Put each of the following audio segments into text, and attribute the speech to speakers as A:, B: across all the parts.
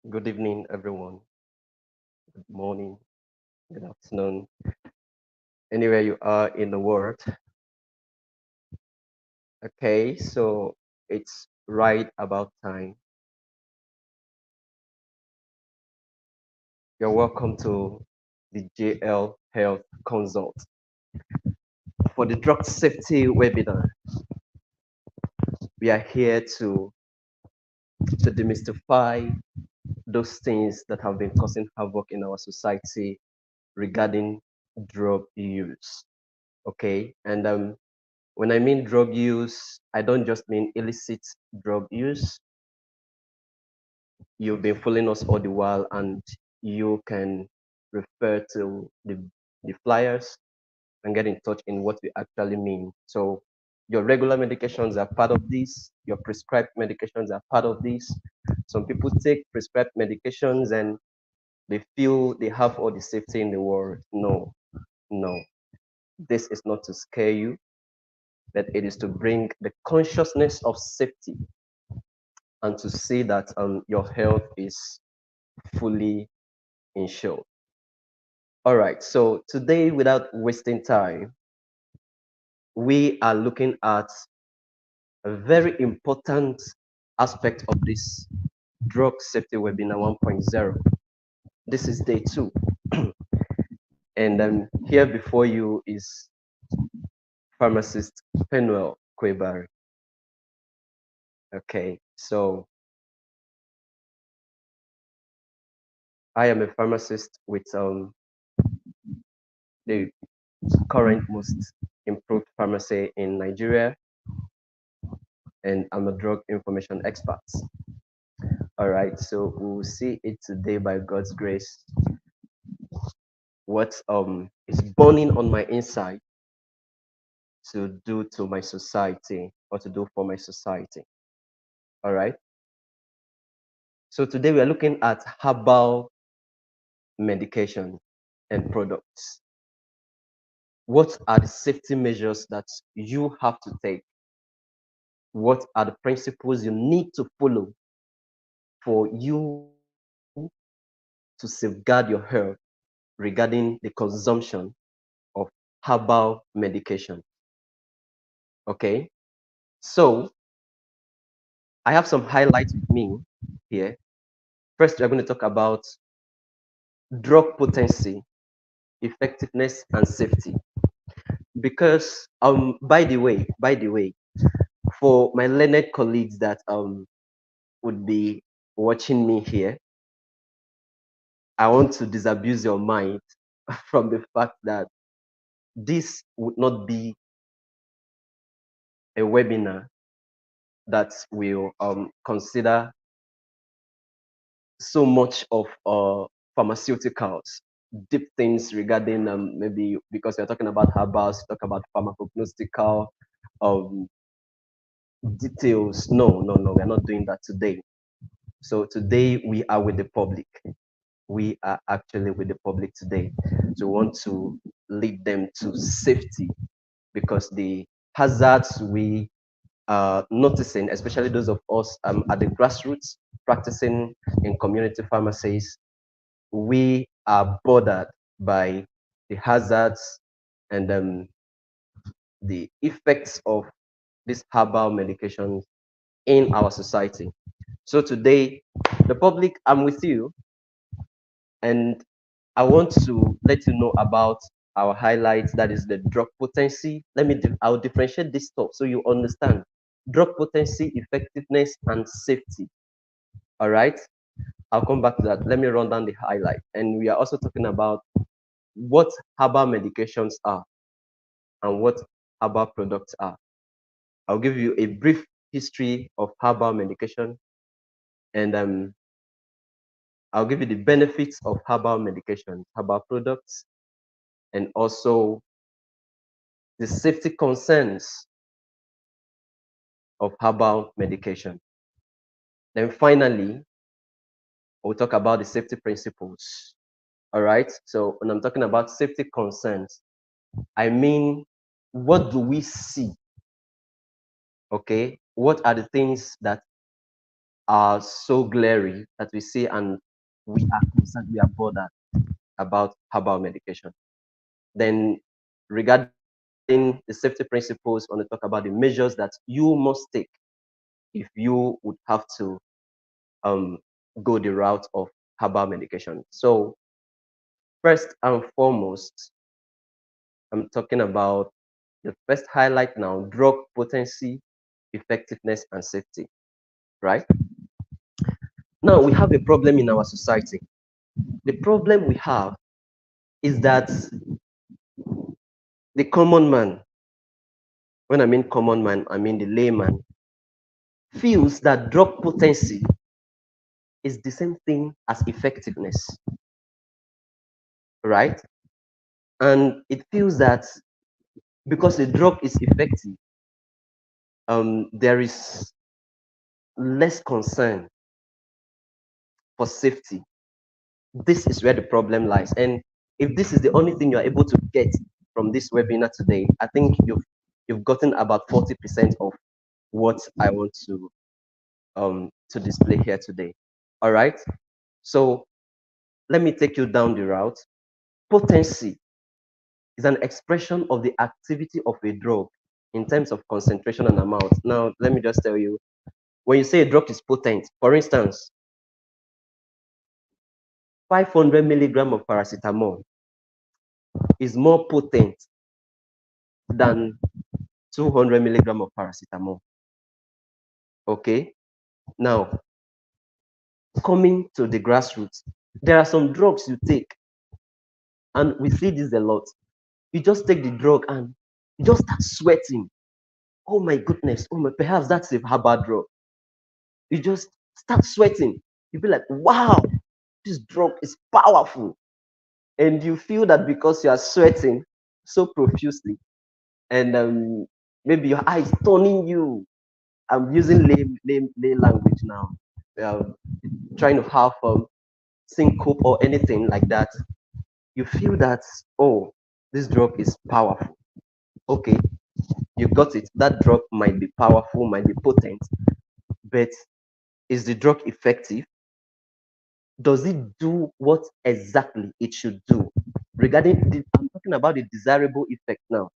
A: Good evening, everyone. Good morning, good afternoon, anywhere you are in the world. Okay, so it's right about time. You're welcome to the JL Health Consult for the drug safety webinar. We are here to demystify those things that have been causing havoc in our society regarding drug use. Okay, and when I mean drug use, I don't just mean illicit drug use. You've been following us all the while, and you can refer to the flyers and get in touch in what we actually mean. So your regular medications are part of this, your prescribed medications are part of this. Some people take prescribed medications and they feel they have all the safety in the world. No, no. This is not to scare you, but it is to bring the consciousness of safety and to see that your health is fully insured. All right, so today, without wasting time, we are looking at a very important aspect of this drug safety webinar 1.0. This is day two. And here before you is pharmacist Penuel Kwebari. Okay, so I am a pharmacist with the current most improved pharmacy in Nigeria, and I'm a drug information expert. All right, so we'll see it today by God's grace. What is burning on my inside to do to my society or to do for my society. All right. So today we are looking at herbal medication and products. What are the safety measures that you have to take? What are the principles you need to follow for you to safeguard your health regarding the consumption of herbal medication? Okay. So I have some highlights with me here. First, we're going to talk about drug potency, effectiveness, and safety. Because by the way, for my learned colleagues that would be watching me here, I want to disabuse your mind from the fact that this would not be a webinar that will consider so much of pharmaceuticals, deep things regarding maybe because we're talking about herbals, talk about pharmacognostical um, details. No, no, no, we're not doing that today. So today we are with the public. We are actually with the public today. So we want to lead them to safety because the hazards we are noticing, especially those of us at the grassroots practicing in community pharmacies, we are bothered by the hazards and the effects of these herbal medications in our society. So today, the public, I'm with you, and I want to let you know about our highlights. That is the drug potency. I'll differentiate this stuff so you understand drug potency, effectiveness, and safety. All right. I'll come back to that. Let me run down the highlight. And we are also talking about what herbal medications are and what herbal products are. I'll give you a brief history of herbal medication, and I'll give you the benefits of herbal medication, herbal products, and also the safety concerns of herbal medication. Then finally, we'll talk about the safety principles. All right. So when I'm talking about safety concerns, I mean, what do we see? Okay. What are the things that are so glaring that we see and we are concerned, we are bothered about herbal medication. Then, regarding the safety principles, I want to talk about the measures that you must take if you would have to um, go the route of herbal medication. So, first and foremost, I'm talking about the first highlight now: drug potency, effectiveness, and safety. Right now, we have a problem in our society. The problem we have is that the common man, when I mean common man, I mean the layman, feels that drug potency is the same thing as effectiveness, right? And it feels that because the drug is effective, there is less concern for safety. This is where the problem lies. And if this is the only thing you're able to get from this webinar today, I think you've gotten about 40% of what I want to display here today. All right. So let me take you down the route. Potency is an expression of the activity of a drug in terms of concentration and amount. Now, let me just tell you, when you say a drug is potent, for instance, 500 milligram of paracetamol is more potent than 200 milligram of paracetamol. Okay. Now, coming to the grassroots, there are some drugs you take, and we see this a lot. You just take the drug and you just start sweating. Oh my goodness. Oh my, perhaps that's a herbal drug. You just start sweating. You be like, wow, this drug is powerful. And you feel that because you are sweating so profusely, and maybe your eyes turning you. I'm using lay language now. Um, Trying to have syncope or anything like that. You feel that, oh, this drug is powerful. Okay, you got it. That drug might be powerful, might be potent, but is the drug effective? Does it do what exactly it should do? I'm talking about the desirable effect now.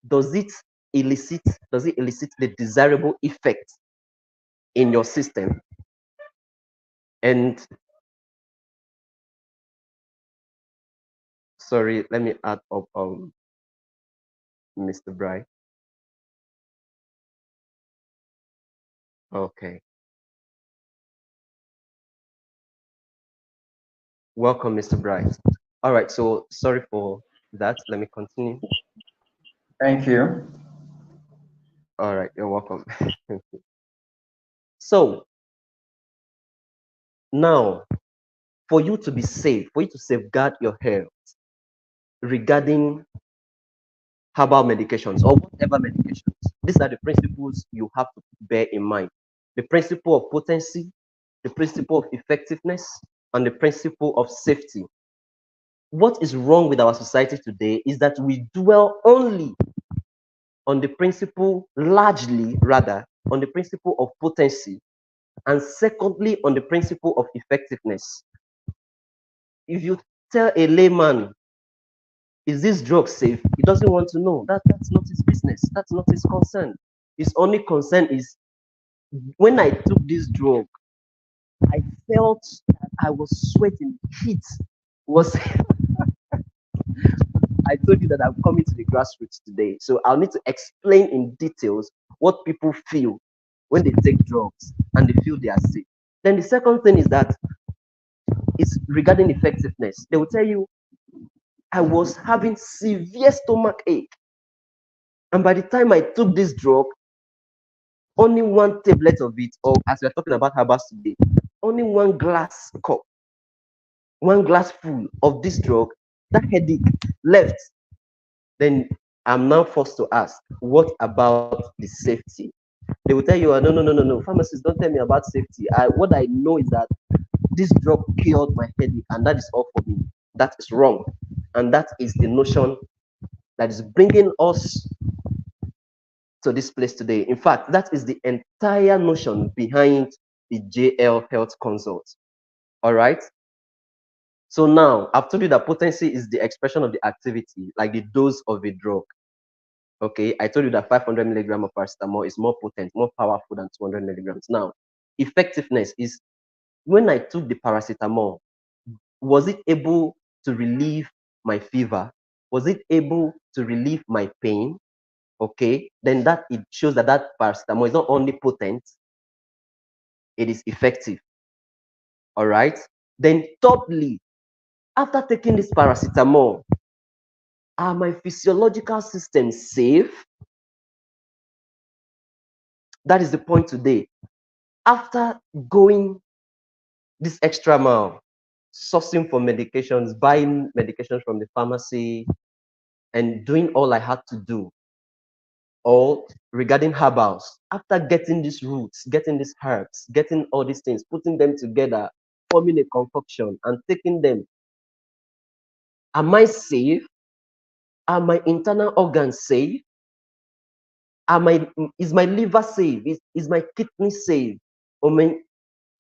A: Does it elicit? Does it elicit the desirable effect in your system? And sorry, let me add up Mr. Bright. Okay, welcome, Mr. Bright. All right, so sorry for that. Let me continue.
B: Thank you.
A: All right, you're welcome. So now, for you to be safe, for you to safeguard your health regarding herbal medications or whatever medications, these are the principles you have to bear in mind. The principle of potency, the principle of effectiveness, and the principle of safety. What is wrong with our society today is that we dwell only on the principle, largely rather, on the principle of potency, and secondly, on the principle of effectiveness. If you tell a layman, is this drug safe? He doesn't want to know. That's not his business. That's not his concern. His only concern is when I took this drug, I felt that I was sweating. Heat was. I told you that I'm coming to the grassroots today. So I'll need to explain in details what people feel when they take drugs and they feel they are safe. Then the second thing is that it's regarding effectiveness. They will tell you, I was having severe stomach ache. And by the time I took this drug, only one tablet of it, or as we're talking about herbals today, only one glass cup, one glass full of this drug, that headache left. Then I'm now forced to ask, what about the safety? They will tell you, no, no, no, no, no. Pharmacists, don't tell me about safety. What I know is that this drug cured my headache, and that is all for me. That is wrong. And that is the notion that is bringing us to this place today. In fact, that is the entire notion behind the JL Health Consult. All right. So now I've told you that potency is the expression of the activity, like the dose of a drug. Okay, I told you that 500 milligram of paracetamol is more potent, more powerful than 200 milligrams. Now, effectiveness is when I took the paracetamol, was it able to relieve my fever? Was it able to relieve my pain? Okay, then that it shows that that paracetamol is not only potent, it is effective. All right. Then thirdly, after taking this paracetamol, are my physiological systems safe? That is the point today. After going this extra mile, sourcing for medications, buying medications from the pharmacy, and doing all I had to do, or regarding herbals, after getting these roots, getting these herbs, getting all these things, putting them together, forming a concoction and taking them, am I safe? Are my internal organs safe? Is my liver safe? Is my kidney safe? Or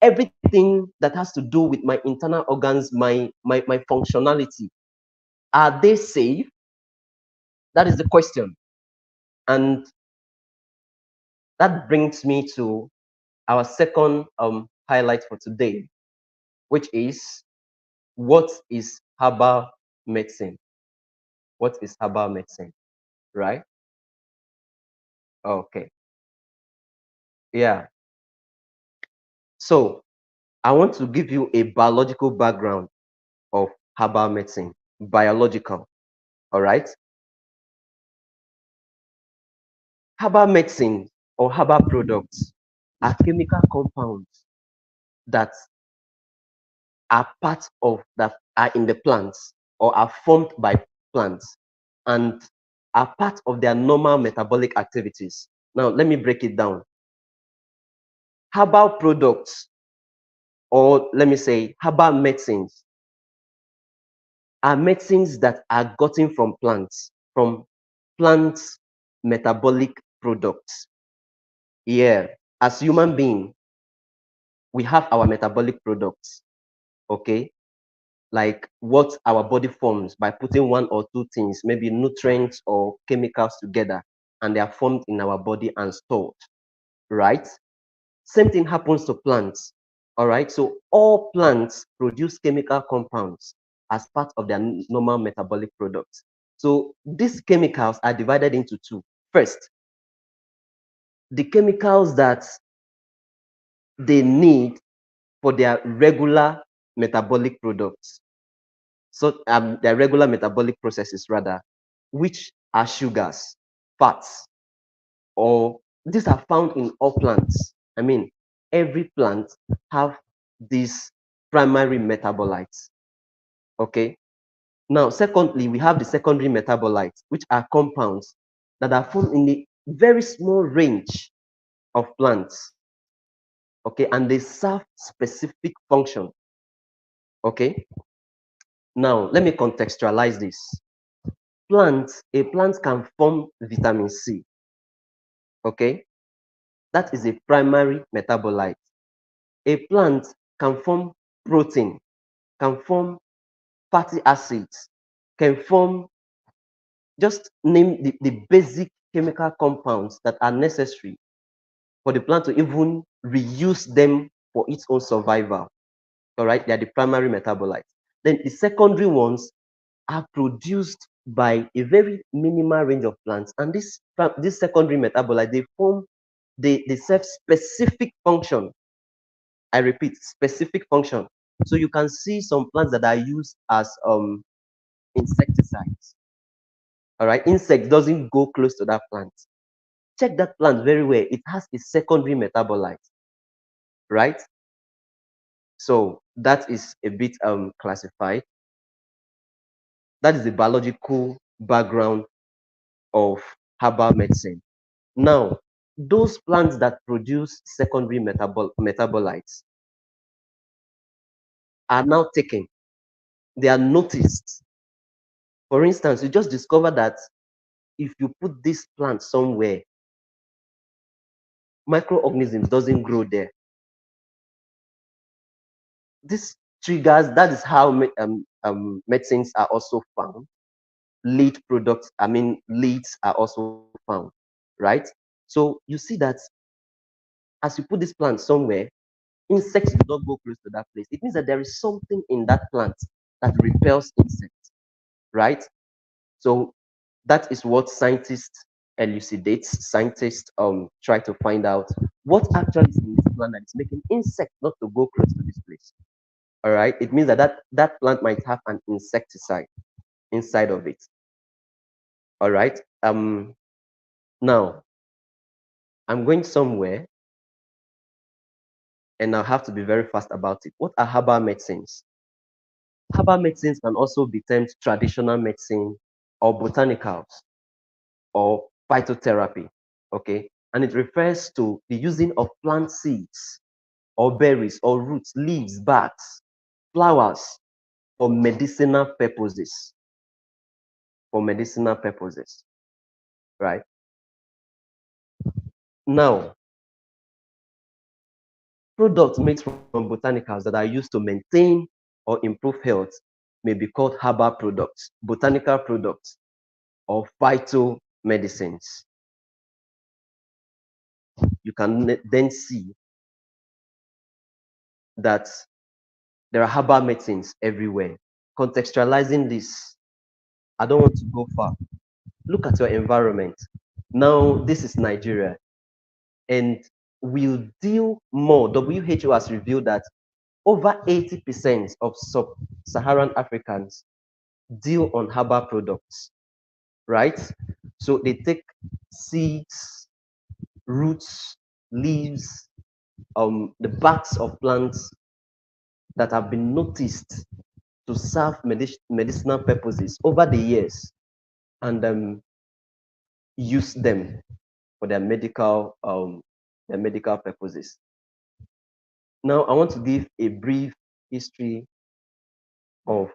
A: everything that has to do with my internal organs, my functionality, are they safe? That is the question. And that brings me to our second highlight for today, which is what is herbal medicine? What is herbal medicine? Right? Okay. Yeah. So I want to give you a biological background of herbal medicine. Biological. All right. Herbal medicine or herbal products are chemical compounds that are part of that are in the plants or are formed by plants and are part of their normal metabolic activities. Now, let me break it down. Herbal products, or let me say herbal medicines, are medicines that are gotten from plants metabolic products. Yeah, as human being, we have our metabolic products, okay? Like what our body forms by putting one or two things, maybe nutrients or chemicals together, and they are formed in our body and stored, right? Same thing happens to plants, all right? So all plants produce chemical compounds as part of their normal metabolic products. So these chemicals are divided into two. First, the chemicals that they need for their regular metabolic products. So their regular metabolic processes rather, which are sugars, fats, or these are found in all plants. I mean, every plant have these primary metabolites. Okay. Now, secondly, we have the secondary metabolites, which are compounds that are found in a very small range of plants. Okay, and they serve specific function. Okay. Now, let me contextualize this. A plant can form vitamin C. Okay, that is a primary metabolite. A plant can form protein, can form fatty acids, can form, just name the basic chemical compounds that are necessary for the plant to even reuse them for its own survival. All right, they are the primary metabolites. Then the secondary ones are produced by a very minimal range of plants, and this secondary metabolite, they serve specific function. I repeat, specific function. So you can see some plants that are used as insecticides. All right, insect doesn't go close to that plant. Check that plant very well. It has a secondary metabolite, right? So that is a bit classified. That is the biological background of herbal medicine. Now, those plants that produce secondary metabolites are now taken. They are noticed. For instance, you just discover that if you put this plant somewhere, microorganisms doesn't grow there. This triggers, that is how medicines are also found. Lead products, I mean, leads are also found, right? So you see that as you put this plant somewhere, insects do not go close to that place. It means that there is something in that plant that repels insects, right? So that is what scientists elucidate. Scientists try to find out what actually is in this plant that is making insects not to go close to this place. All right, it means that that plant might have an insecticide inside of it. All right. Now I'm going somewhere and I'll have to be very fast about it. What are herbal medicines? Herbal medicines can also be termed traditional medicine or botanicals or phytotherapy. Okay. And it refers to the using of plant seeds or berries or roots, leaves, barks, flowers for medicinal purposes. For medicinal purposes. Right. Now, products made from botanicals that are used to maintain or improve health may be called herbal products, botanical products, or phytomedicines. You can then see that there are herbal medicines everywhere. Contextualizing this, I don't want to go far. Look at your environment. Now, this is Nigeria, and we'll deal more. WHO has revealed that over 80% of sub-Saharan Africans deal on herbal products, right? So they take seeds, roots, leaves, the barks of plants that have been noticed to serve medicinal purposes over the years, and use them for their medical purposes. Now, I want to give a brief history of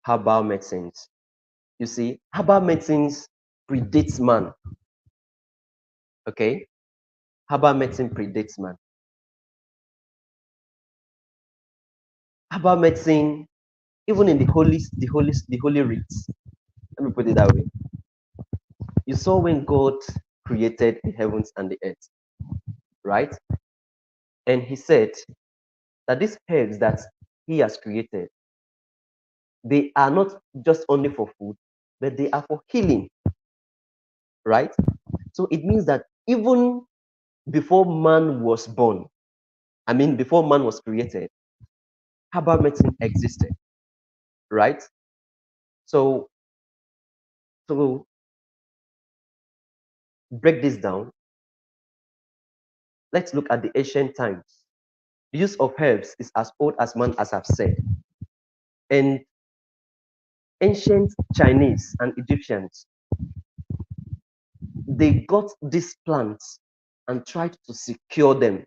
A: herbal medicines. You see, herbal medicines predates man. Okay, herbal medicine predates man. Herbal medicine, even in the holy writs. Let me put it that way. You saw when God created the heavens and the earth, right? And He said that these herbs that He has created, they are not just only for food, but they are for healing, right? So it means that even before man was born, I mean, before man was created, herbal medicine existed, right? So to break this down, let's look at the ancient times. The use of herbs is as old as man, as I've said. And ancient Chinese and Egyptians, they got these plants and tried to secure them,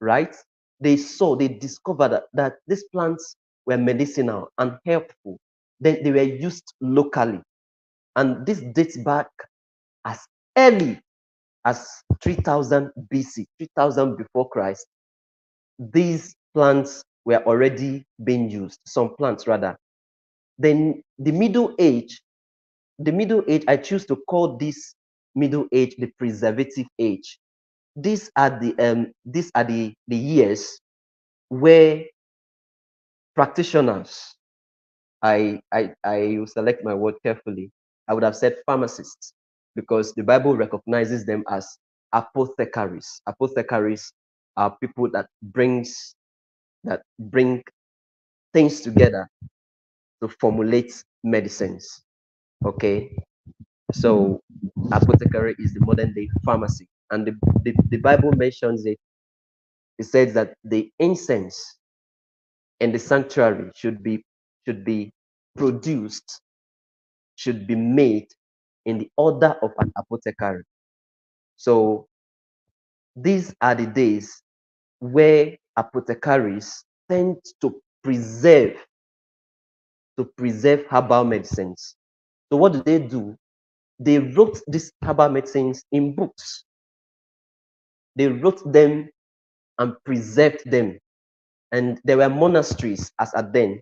A: right? They discovered that these plants were medicinal and helpful. Then they were used locally. And this dates back as early as 3000 BC, 3000 before Christ. These plants were already being used, some plants rather. Then the Middle Age, I choose to call this Middle Age the preservative age. These are the years where practitioners, I will select my word carefully. I would have said pharmacists, because the Bible recognizes them as apothecaries. Apothecaries are people that bring things together to formulate medicines. Okay, so apothecary is the modern day pharmacy, and the Bible mentions it. It says that the incense in the sanctuary should be produced, should be made in the order of an apothecary. So these are the days where apothecaries tend to preserve herbal medicines. So what do? They wrote these herbal medicines in books. They wrote them and preserved them. and there were monasteries as at then.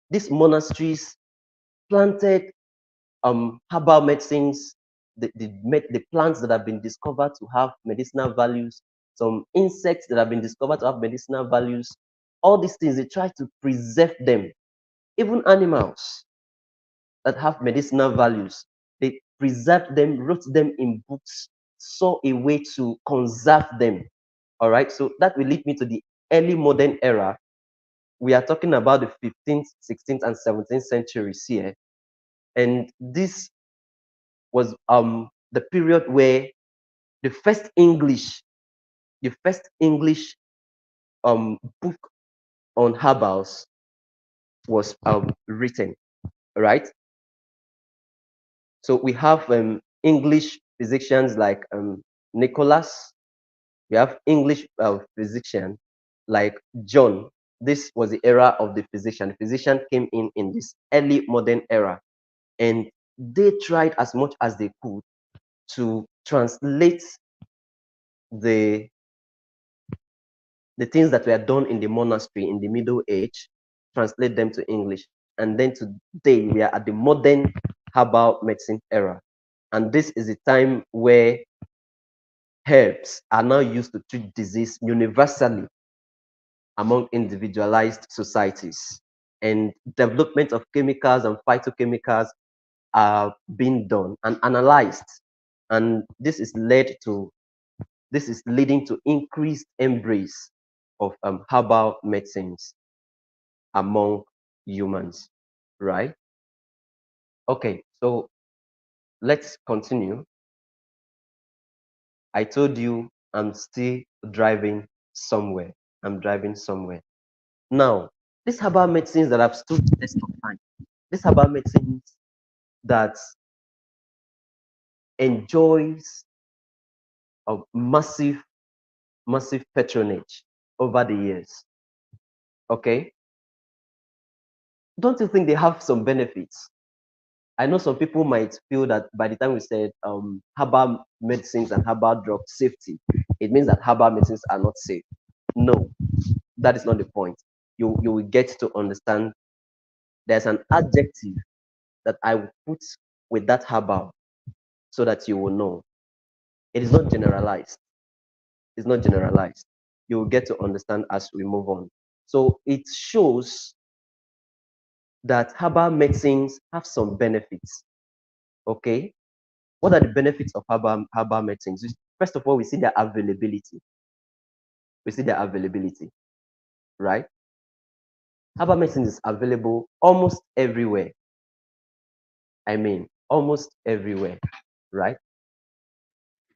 A: These monasteries planted herbal medicines, the plants that have been discovered to have medicinal values, some insects that have been discovered to have medicinal values. All these things, they try to preserve them. Even animals that have medicinal values, they preserve them, wrote them in books, saw a way to conserve them. All right, so that will lead me to the early modern era. We are talking about the 15th, 16th, and 17th centuries here. And this was the period where the first English, the first English book on herbals was written, right? So we have English physicians like Nicholas. We have English physician like John. This was the era of the physician. The physician came in this early modern era, and they tried as much as they could to translate the the things that were done in the monastery in the Middle Age, translate them to English. And then today we are at the modern herbal medicine era. And this is a time where herbs are now used to treat disease universally among individualized societies. And development of chemicals and phytochemicals are being done and analyzed. And this is leading to increased embrace of herbal medicines among humans, right? Okay, so let's continue. I told you I'm still driving somewhere. I'm driving somewhere. Now, these herbal medicines that have stood the test of time, these herbal medicines that enjoys a massive, massive patronage over the years. Okay, don't you think they have some benefits? I know some people might feel that by the time we said herbal medicines and herbal drug safety, it means that herbal medicines are not safe. No, that is not the point. You will get to understand there's an adjective that I will put with that herbal so that you will know. It is not generalized. It's not generalized. You will get to understand as we move on. So it shows that herbal medicines have some benefits. Okay, what are the benefits of herbal medicines? First of all, we see their availability. We see their availability, right? Herbal medicine is available almost everywhere. I mean, almost everywhere, right?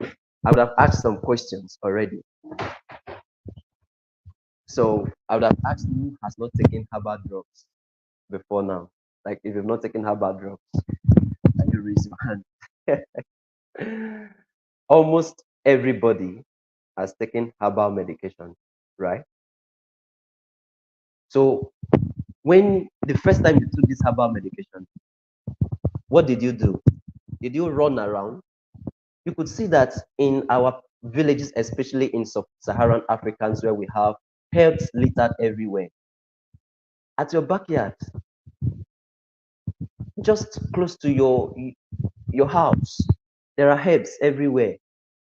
A: I would have asked some questions already. So I would have asked who has not taken herbal drugs before now. Like, if you've not taken herbal drugs, can you raise your hand? Almost everybody has taken herbal medication, right? So when the first time you took this herbal medication, what did you do? Did you run around? You could see that in our villages, especially in sub-Saharan Africans, where we have herbs littered everywhere. At your backyard, just close to your house, there are herbs everywhere.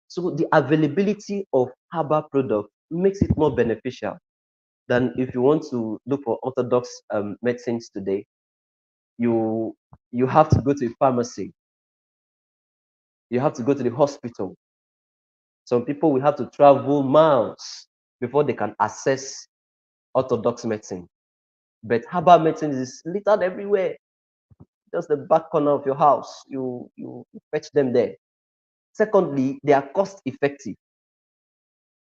A: So the availability of herbal products makes it more beneficial than if you want to look for orthodox medicines today. You you have to go to a pharmacy. You have to go to the hospital. Some people will have to travel miles before they can access orthodox medicine. But herbal medicine is littered everywhere. Just the back corner of your house. You fetch them there. Secondly, they are cost effective.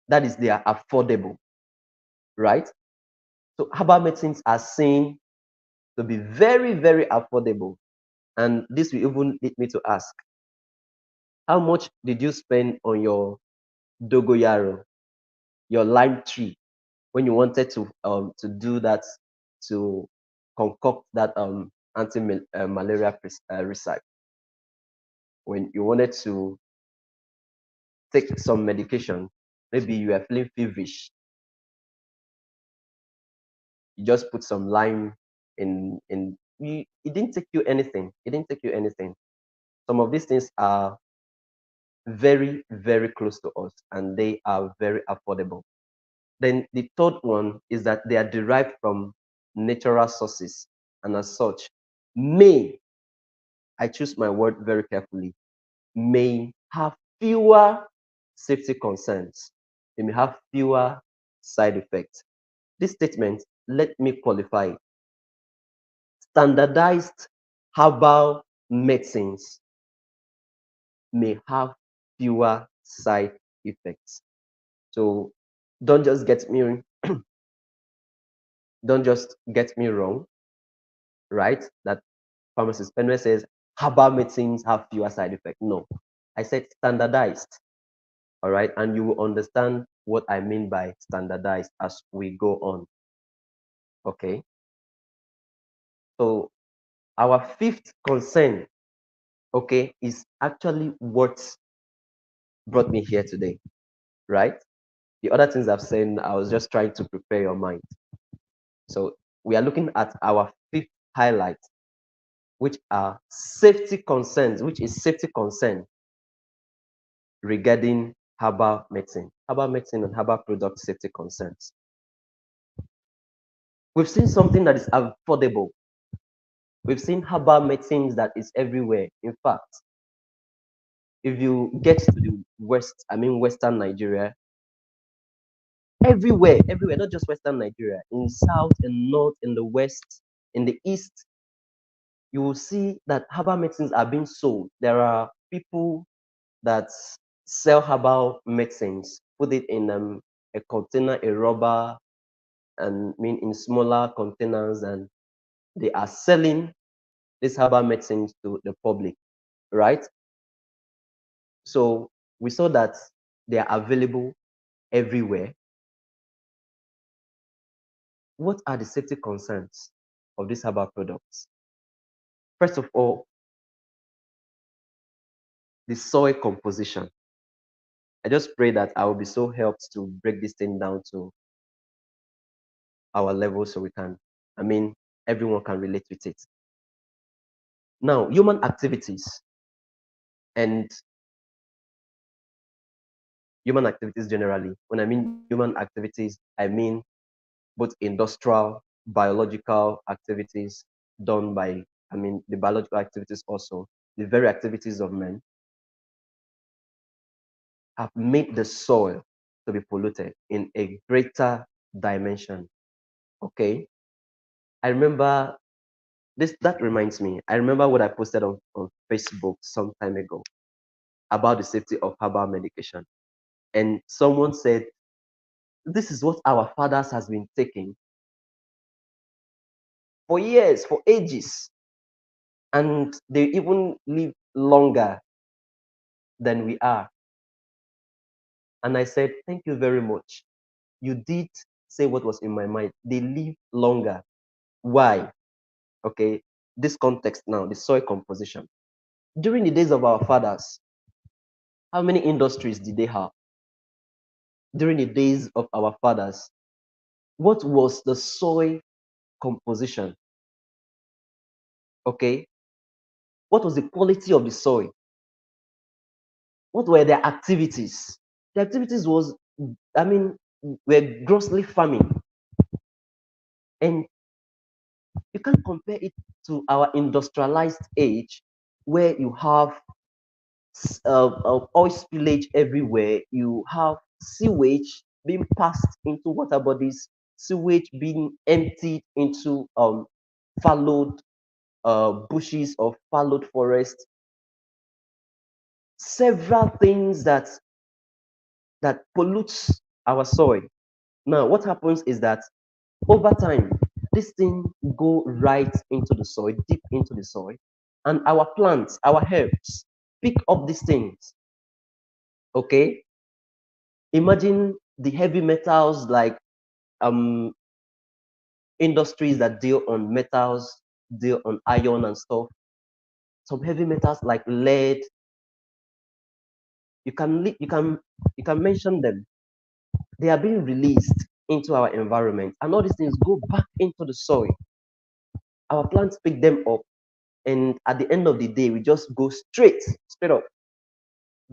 A: That is, they are affordable, right? So herbal medicines are seen to be very, very affordable. And this will even lead me to ask, how much did you spend on your dogoyaro, your lime tree, when you wanted to do that, to concoct that anti-malaria recipe, when you wanted to take some medication, maybe you are feeling feverish, You just put some lime in you, it didn't take you anything. It didn't take you anything. Some of these things are very, very close to us and they are very affordable. Then the third one is that they are derived from natural sources, and as such, may, I choose my word very carefully, may have fewer safety concerns. They may have fewer side effects. This statement, let me qualify it. Standardized herbal medicines may have fewer side effects. So don't just get me don't just get me wrong, right? That pharmacist Penway says herbal medicines have fewer side effects. No, I said standardized. All right, and you will understand what I mean by standardized as we go on. Okay, so our fifth concern, okay, is actually what brought me here today, right? The other things I've said, I was just trying to prepare your mind. So we are looking at our fifth highlight, which are safety concerns, which is safety concern regarding herbal medicine and herbal product safety concerns. We've seen something that is affordable. We've seen herbal medicines that is everywhere. In fact, if you get to the Western Nigeria, everywhere, not just Western Nigeria, in South and North, in the West, in the East, you will see that herbal medicines are being sold. There are people that sell herbal medicines, put it in a container, a rubber, and in smaller containers, and they are selling these herbal medicines to the public, right? So we saw that they are available everywhere. What are the safety concerns of these herbal products? First of all, the soil composition. I just pray that I will be so helped to break this thing down to our level so we can, everyone can relate with it. Now, human activities and human activities generally. When I mean human activities, I mean both industrial, biological activities done by, the biological activities also, the very activities of men have made the soil to be polluted in a greater dimension. Okay. I remember that reminds me. I remember what I posted on Facebook some time ago about the safety of herbal medication. And someone said, this is what our fathers has been taking for years, for ages. And they even live longer than we are. And I said, thank you very much. You did say what was in my mind. They live longer. Why? Okay, this context now, the soil composition. During the days of our fathers, how many industries did they have? During the days of our fathers, what was the soil composition? Okay, what was the quality of the soil? What were their activities? The activities was, I mean, were grossly farming. And you can't compare it to our industrialized age where you have oil spillage everywhere. You have sewage being passed into water bodies, sewage being emptied into fallowed bushes or fallowed forest. Several things that pollutes our soil. Now, what happens is that over time, this thing go right into the soil, deep into the soil, and our plants, our herbs, pick up these things. Okay, imagine the heavy metals like um industries that deal on metals, deal on iron and stuff. Some heavy metals like lead, you can mention them. They are being released into our environment, and all these things go back into the soil. Our plants pick them up, and at the end of the day, we just go straight up,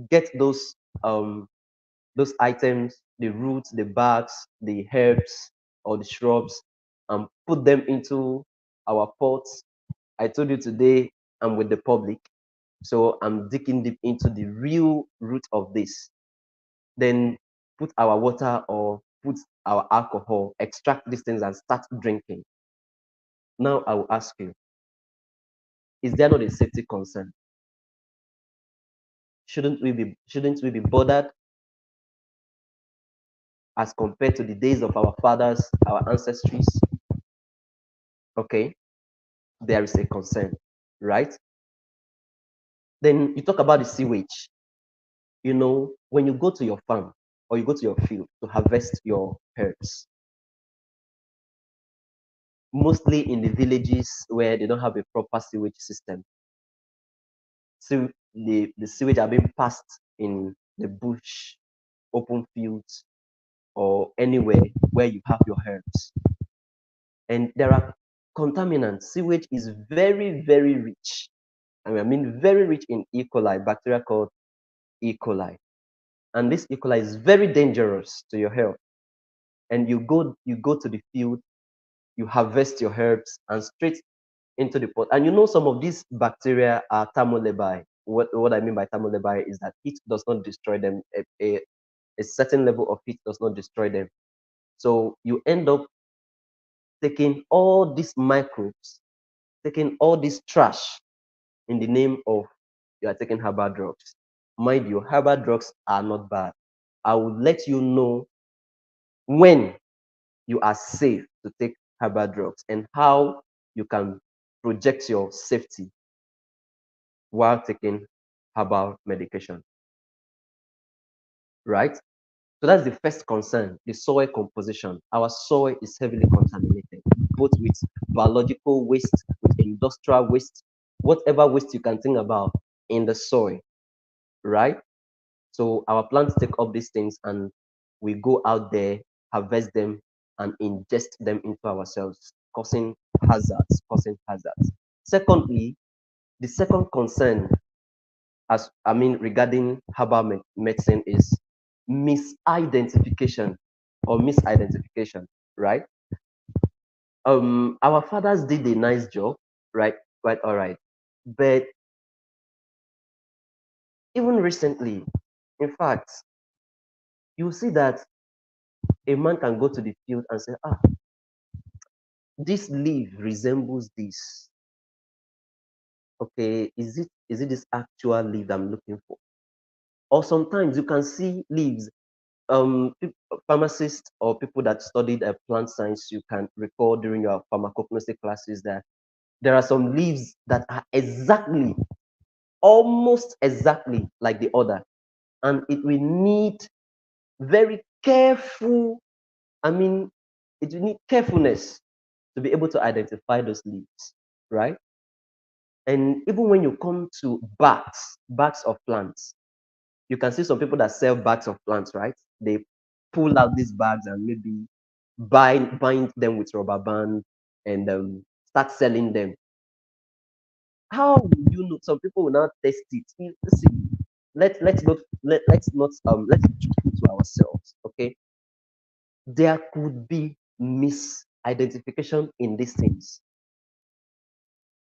A: get those items, the roots, the barks, the herbs, or the shrubs, and put them into our pots. I told you today I'm with the public, so I'm digging deep into the real root of this. Then put our water or put our alcohol, extract these things and start drinking. Now I will ask you, is there not a safety concern? Shouldn't we be bothered as compared to the days of our fathers, our ancestries? Okay, there is a concern, right? Then you talk about the sewage. When you go to your farm or you go to your field to harvest your herbs, mostly in the villages where they don't have a proper sewage system, so the sewage are being passed in the bush, open fields, or anywhere where you have your herbs. And there are contaminants. Sewage is very, very rich. I mean very rich in E. coli, bacteria called E. coli. And this E. coli is very dangerous to your health. And you go to the field, you harvest your herbs and straight into the pot. And some of these bacteria are thermolebi. What I mean by thermolebi is that heat does not destroy them. A certain level of heat does not destroy them. So you end up taking all these microbes, taking all this trash in the name of you are taking herbal drugs. Mind you, herbal drugs are not bad. I will let you know when you are safe to take herbal drugs and how you can project your safety while taking herbal medication, right? So that's the first concern, the soil composition. Our soil is heavily contaminated, both with biological waste, with industrial waste, whatever waste you can think about in the soil, right? So our plants take up these things and we go out there, harvest them, and ingest them into ourselves, causing hazards. Secondly, the second concern, regarding herbal medicine is misidentification or misidentification, right? Our fathers did a nice job, right? Quite all right. But even recently, in fact, you see that a man can go to the field and say, this leaf resembles this. Okay, is it this actual leaf I'm looking for? Or sometimes you can see leaves. Pharmacists or people that studied plant science, you can recall during your pharmacognostic classes that there are some leaves that are almost exactly like the other, and it will need very careful. I mean, it will need carefulness to be able to identify those leaves, right? And even when you come to bags of plants, you can see some people that sell bags of plants, right? They pull out these bags and maybe bind them with rubber band and start selling them. How will you know? Some people will not test it. See, let's be truthful to ourselves. Okay, there could be misidentification in these things.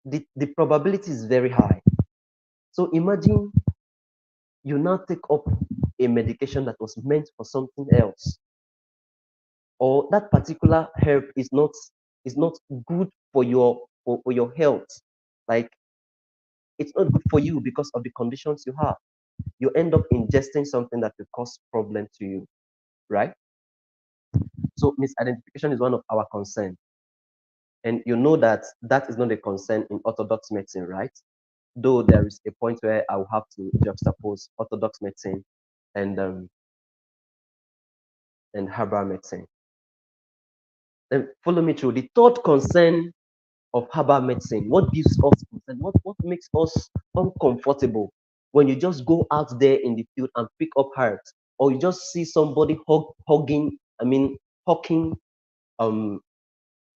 A: The probability is very high. So imagine you now take up a medication that was meant for something else, or that particular herb is not good for your health. Like, it's not good for you because of the conditions you have. You end up ingesting something that will cause problem to you, right? So misidentification is one of our concern, and you know that that is not a concern in orthodox medicine, right? Though there is a point where I will have to juxtapose orthodox medicine and herbal medicine. Then follow me through the third concern of herbal medicine. What gives us concern? What makes us uncomfortable when you just go out there in the field and pick up herbs, or you just see somebody hugging, hawking um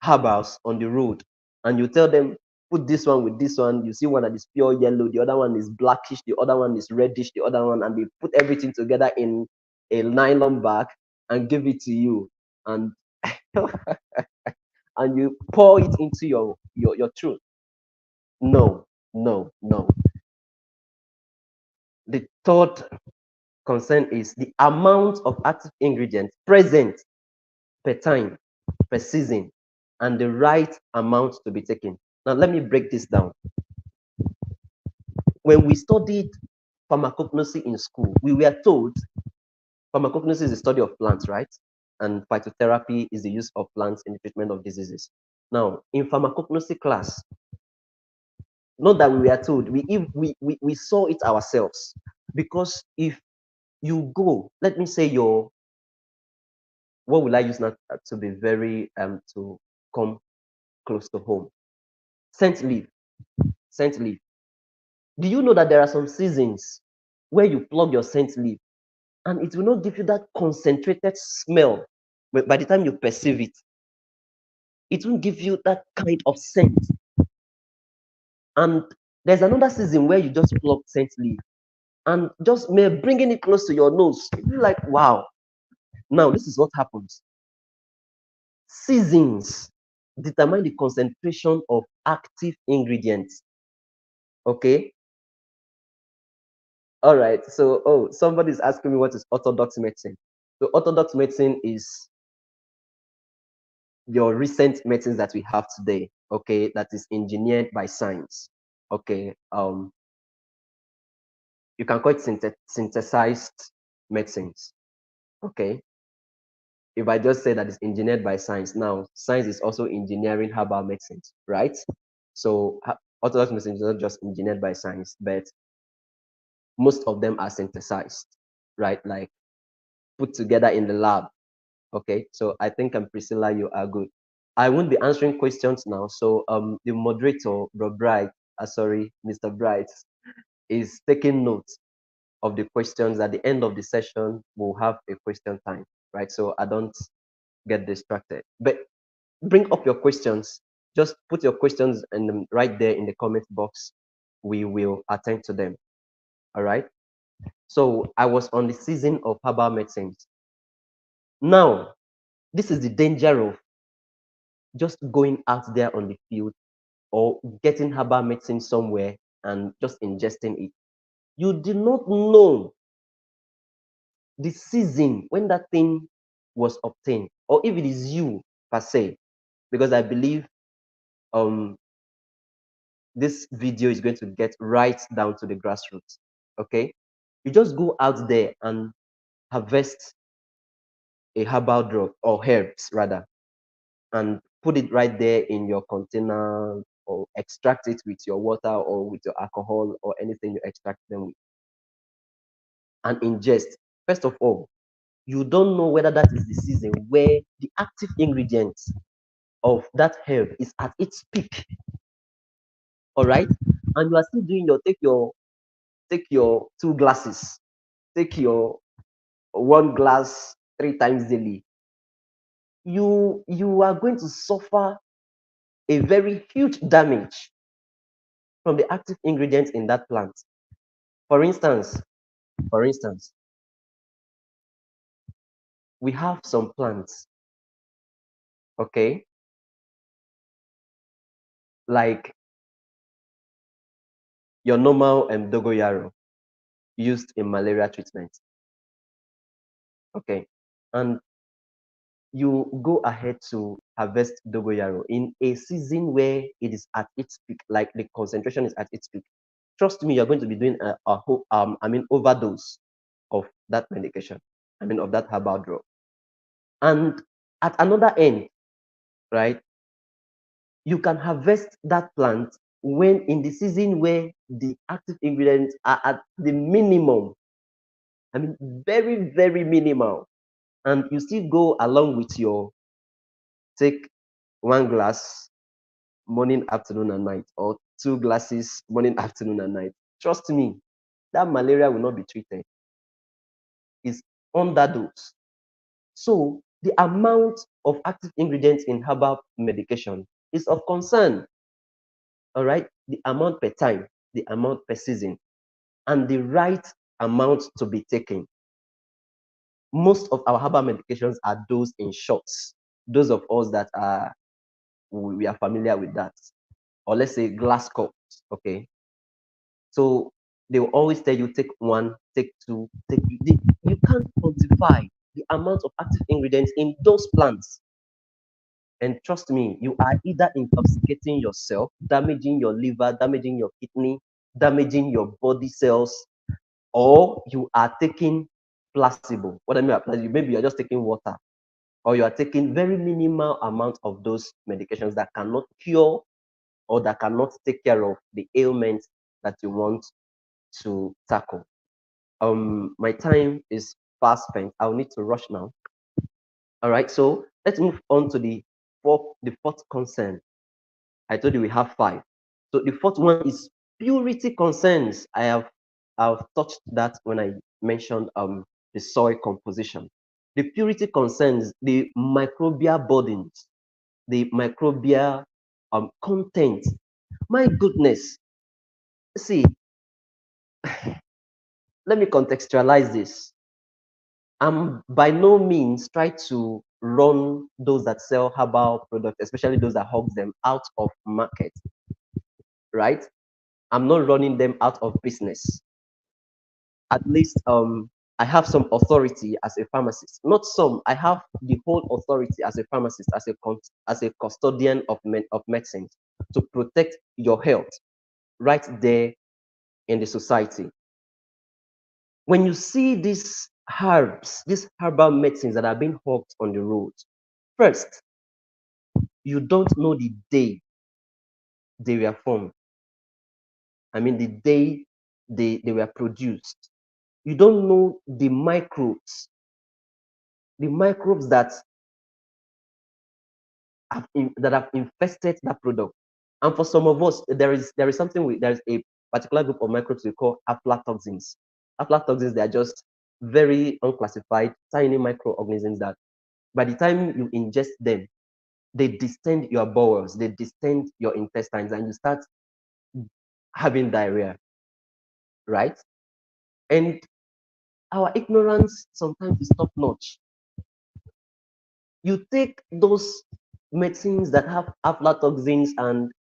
A: herbals on the road, and you tell them, put this one with this one. You see one that is pure yellow, the other one is blackish, the other one is reddish, the other one, and they put everything together in a nylon bag and give it to you, and and you pour it into your throat. No, no, no. The third concern is the amount of active ingredients present per time, per season, and the right amount to be taken. Now, let me break this down. When we studied pharmacognosy in school, we were told pharmacognosy is the study of plants, right? And phytotherapy is the use of plants in the treatment of diseases. Now, in pharmacognosy class, not that we were told, we saw it ourselves. Because if you go, let me say what will I use now to be very, to come close to home? Scent leaf, scent leaf. Do you know that there are some seasons where you plug your scent leaf and it will not give you that concentrated smell? But by the time you perceive it, it won't give you that kind of scent. And there's another season where you just plug scent leaf and just may bringing it close to your nose, you're like, wow. Now, this is what happens. Seasons determine the concentration of active ingredients. Okay. All right. So, somebody's asking me what is orthodox medicine. So, orthodox medicine is your recent medicines that we have today. Okay, that is engineered by science. Okay. You can call it synthesized medicines. Okay. If I just say that it's engineered by science, now science is also engineering herbal medicines, right? So orthodox medicine is not just engineered by science, but most of them are synthesized, right? Like put together in the lab. Okay, so I think Priscilla, you are good. I won't be answering questions now. So the moderator, Bro Bright, sorry, Mr. Bright, is taking note of the questions. At the end of the session, we'll have a question time, right? So I don't get distracted. But bring up your questions. Just put your questions and right there in the comment box. We will attend to them. All right. So I was on the season of herbal medicines. Now, this is the danger of just going out there on the field or getting herbal medicine somewhere and just ingesting it. You do not know the season when that thing was obtained, or if it is you per se, because I believe um this video is going to get right down to the grassroots. Okay, you just go out there and harvest a herbal drug or herbs rather, and put it right there in your container or extract it with your water or with your alcohol or anything you extract them with and ingest. First of all, you don't know whether that is the season where the active ingredients of that herb is at its peak. All right. And you are still doing your 2 glasses, take your 1 glass 3 times daily. You are going to suffer a very huge damage from the active ingredients in that plant. For instance, for instance, we have some plants, okay, like your normal dogoyaro used in malaria treatment, okay, and you go ahead to harvest dogoyaro in a season where it is at its peak, like the concentration is at its peak. Trust me, you're going to be doing overdose of that medication. Of that herbal drug. And at another end, right, you can harvest that plant when in the season where the active ingredients are at the minimum. Very, very minimal. And you still go along with your take 1 glass morning, afternoon, and night, or 2 glasses morning, afternoon, and night. Trust me, that malaria will not be treated. It's underdose. So The amount of active ingredients in herbal medication is of concern. All right, the amount per time, the amount per season, and the right amount to be taken. Most of our herbal medications are dosed in shots. Those of us that are we are familiar with that, or let's say glass cups. Okay, so they will always tell you take one, take two, take. You can't quantify the amount of active ingredients in those plants. And trust me, you are either intoxicating yourself, damaging your liver, damaging your kidney, damaging your body cells, or you are taking placebo. What I mean by placebo, maybe you're just taking water, or you are taking very minimal amount of those medications that cannot cure or that cannot take care of the ailments that you want to tackle. My time is fast spent. I'll need to rush now. All right, so let's move on to the fourth concern. I told you we have five. So the fourth one is purity concerns. I've touched that when I mentioned the soil composition. The purity concerns the microbial burdens, the microbial content. My goodness. See, let me contextualize this. I'm by no means try to run those that sell herbal products, especially those that hog them out of market, right? I'm not running them out of business. At least I have some authority as a pharmacist. Not some, I have the whole authority as a pharmacist, as a custodian of medicine to protect your health right there in the society. When you see these herbs, these herbal medicines that are being hawked on the road, first, you don't know the day they were formed. I mean, the day they were produced. You don't know the microbes that have infested that product. And for some of us, there's a particular group of microbes we call aflatoxins. Aflatoxins, they are just very unclassified, tiny microorganisms that by the time you ingest them, they distend your bowels, they distend your intestines, and you start having diarrhea, right? And our ignorance sometimes is top notch. You take those medicines that have aflatoxins, and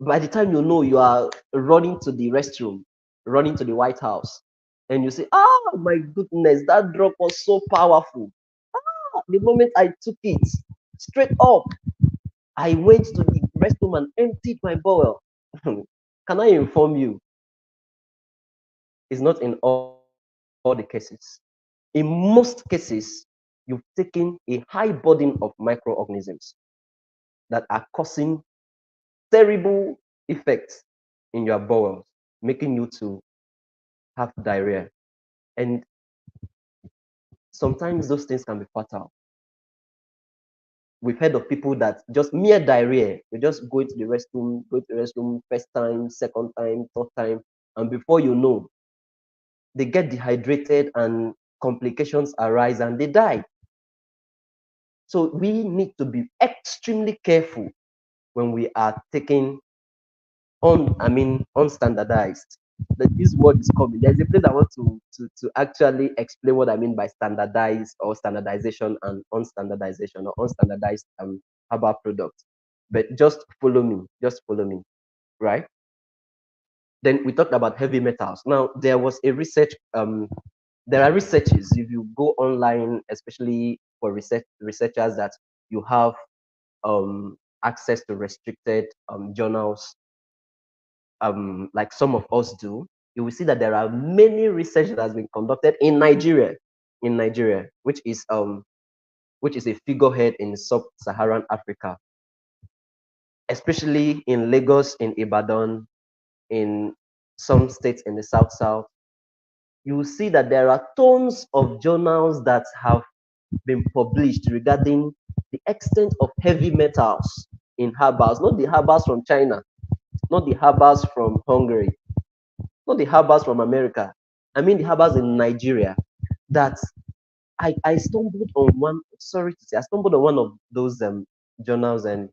A: by the time you know, you are running to the restroom, running to the White House, and you say, "Oh my goodness, that drug was so powerful." The moment I took it, straight up, I went to the restroom and emptied my bowel. Can I inform you? It's not in all the cases. In most cases, you've taken a high burden of microorganisms that are causing terrible effects in your bowels, making you to have diarrhea. And sometimes those things can be fatal. We've heard of people that just mere diarrhea, they just go to the restroom first time, second time, third time, and before you know, they get dehydrated and complications arise and they die. So we need to be extremely careful when we are taking unstandardized. This word is coming. There's a place I want to actually explain what I mean by standardized or standardization and unstandardization or unstandardized herbal products. But just follow me, right? Then we talked about heavy metals. Now there was a there are researches if you go online, especially for researchers that you have access to restricted journals, like some of us do, you will see that there are many research that has been conducted in Nigeria, which is a figurehead in sub-Saharan Africa, especially in Lagos, in Ibadan, in some states in the South. You will see that there are tons of journals that have been published regarding the extent of heavy metals in herbals, not the herbals from China, not the herbals from Hungary, not the herbals from America. I mean the herbals in Nigeria that I stumbled on one, sorry to say, I stumbled on one of those journals, and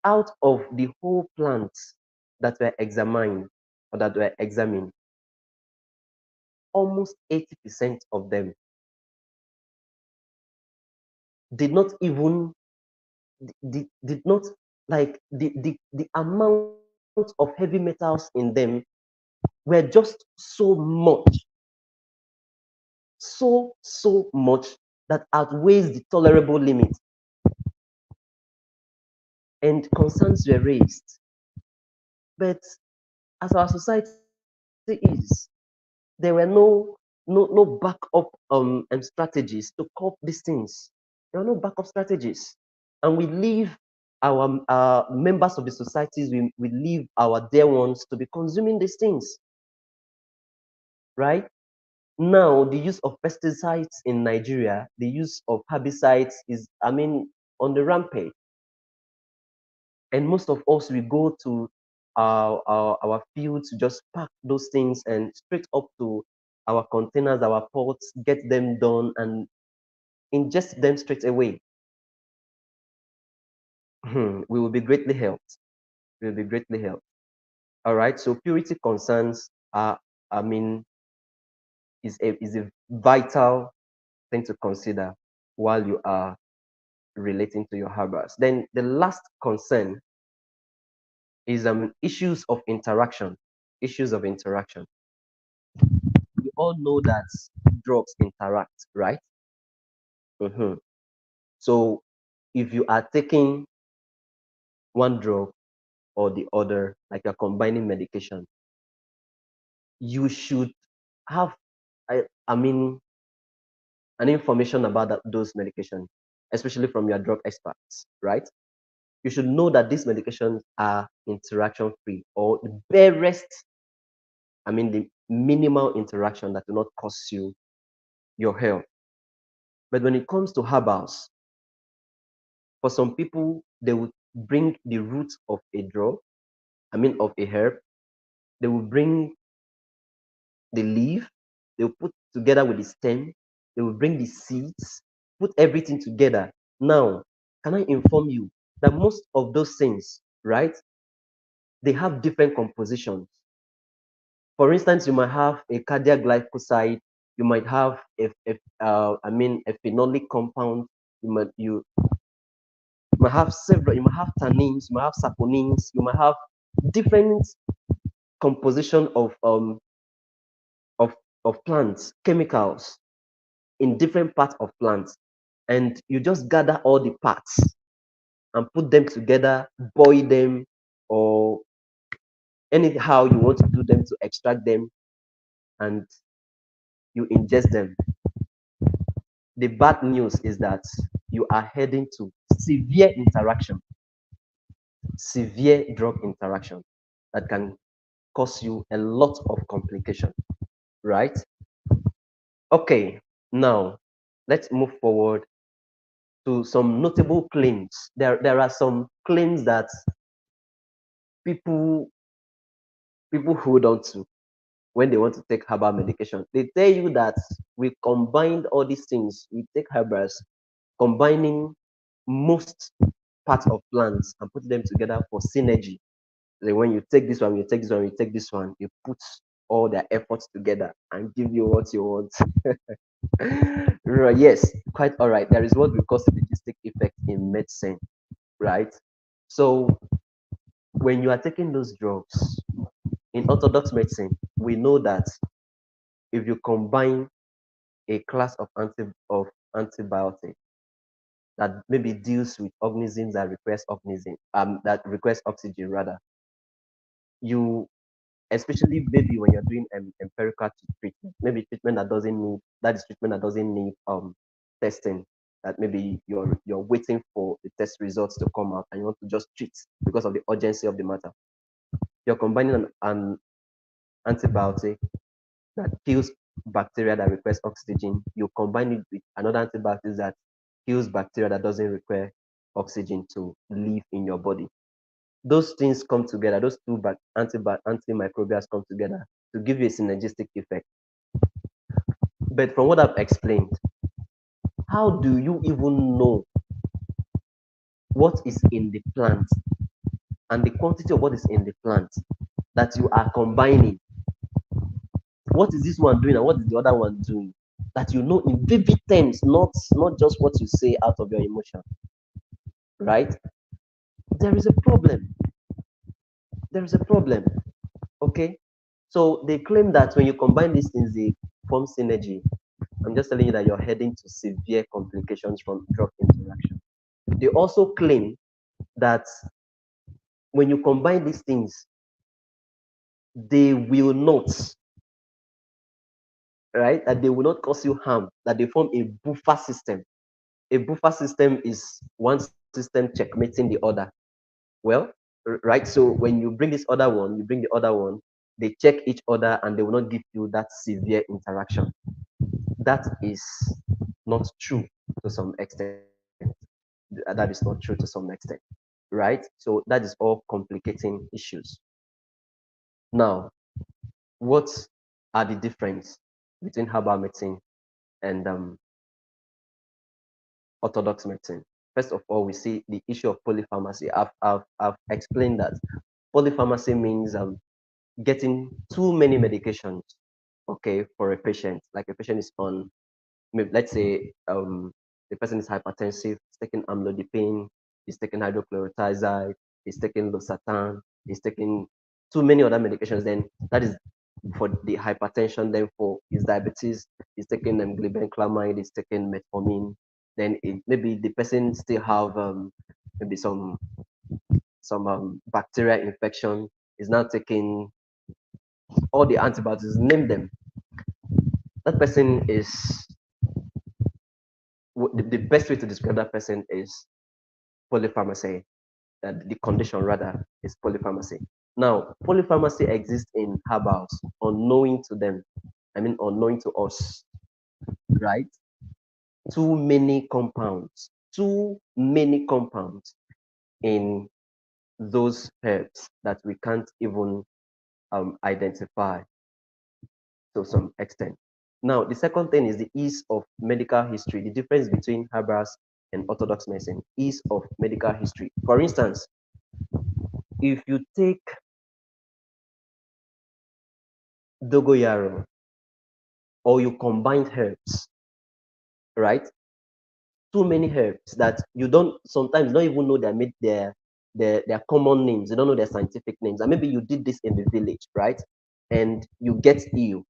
A: out of the whole plants that were examined or that were examined, almost 80% of them did not even did not like the amount of heavy metals in them were just so much that outweighs the tolerable limit, and concerns were raised. But as our society is, there were no backup strategies to cope these things. There were no backup strategies, and we leave our members of the societies, we leave our dear ones to be consuming these things, right? Now, the use of pesticides in Nigeria, the use of herbicides is, I mean, on the rampage. And most of us, we go to our fields to just pack those things and straight up to our containers, our pots, get them done and ingest them straight away. We will be greatly helped. We will be greatly helped. All right. So purity concerns are, I mean, is a vital thing to consider while you are relating to your herbals. Then the last concern is issues of interaction. Issues of interaction. We all know that drugs interact, right? Mhm. So if you are taking one drug or the other, like you're combining medication, you should have, I mean, an information about those medications, especially from your drug experts, right? You should know that these medications are interaction free, or the barest, I mean, the minimal interaction that will not cost you your health. But when it comes to herbals, for some people, they would bring the root of a drug, I mean, of a herb. They will bring the leaf, they will put together with the stem, they will bring the seeds, put everything together. Now, can I inform you that most of those things, right, they have different compositions. For instance, you might have a cardiac glycoside, you might have I mean, a phenolic compound, you might have several, you might have tannins, you might have saponins, you might have different composition of of plants, chemicals in different parts of plants, and you just gather all the parts and put them together, boil them, or anyhow you want to do them to extract them, and you ingest them. The bad news is that you are heading to severe drug interaction that can cause you a lot of complication, right? Okay, now let's move forward to some notable claims. There are some claims that people people hold on to when they want to take herbal medication. They tell you that we combined all these things. We take herbals, combining most parts of plants and put them together for synergy. Like when you take this one, you take this one, you take this one, you put all their efforts together and give you what you want. Right, yes, quite all right. There is what we call synergistic effect in medicine, right? So when you are taking those drugs in orthodox medicine, we know that if you combine a class of antibiotic that maybe deals with organisms that request that request oxygen rather, you, especially maybe when you're doing empirical treatment, maybe treatment that doesn't need testing, that maybe you're waiting for the test results to come out and you want to just treat because of the urgency of the matter. You're combining an antibiotic that kills bacteria that request oxygen. You combine it with another antibiotic that kills bacteria that doesn't require oxygen to live in your body. Those things come together, those two antimicrobials come together to give you a synergistic effect. But from what I've explained, how do you even know what is in the plant and the quantity of what is in the plant that you are combining? What is this one doing and what is the other one doing? That you know in vivid terms, not just what you say out of your emotion, right? There is a problem. There is a problem. Okay. So they claim that when you combine these things, they form synergy. I'm just telling you that you're heading to severe complications from drug interaction. They also claim that when you combine these things, they will not, right? That they will not cause you harm, that they form a buffer system. A buffer system is one system checkmating the other. Well, right? So when you bring this other one, you bring the other one, they check each other and they will not give you that severe interaction. That is not true to some extent. That is not true to some extent, right? So that is all complicating issues. Now, what are the difference between herbal medicine and orthodox medicine? First of all, we see the issue of polypharmacy. I've explained that polypharmacy means getting too many medications, okay, for a patient. Like a patient is on, maybe, let's say the person is hypertensive, he's taking amlodipine, he's taking hydrochlorothiazide, he's taking losartan, he's taking too many other medications. Then that is for the hypertension. Then for his diabetes, he's taking glibenclamide, he's taking metformin. Then maybe the person still have maybe some bacterial infection. Is now taking all the antibiotics. Name them. That person is the best way to describe that person is polypharmacy. The condition rather is polypharmacy. Now, polypharmacy exists in herbals, unknowing to them. I mean, unknowing to us, right? Too many compounds in those herbs that we can't even identify to some extent. Now, the second thing is the ease of medical history. The difference between herbals and orthodox medicine, ease of medical history. For instance, if you take dogoyaro or you combine herbs, right? Too many herbs that you don't sometimes don't even know their common names. You don't know their scientific names. And maybe you did this in the village, right? And you get ill.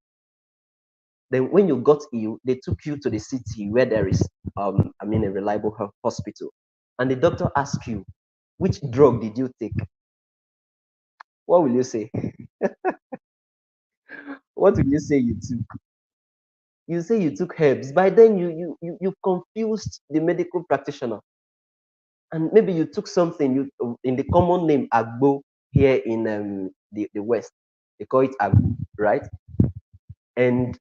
A: Then when you got ill, they took you to the city where there is a reliable hospital. And the doctor asked you, which drug did you take? What will you say? What will you say you took? You say you took herbs. By then you confused the medical practitioner. And maybe you took something in the common name agbo here in the west. They call it agbo, right? And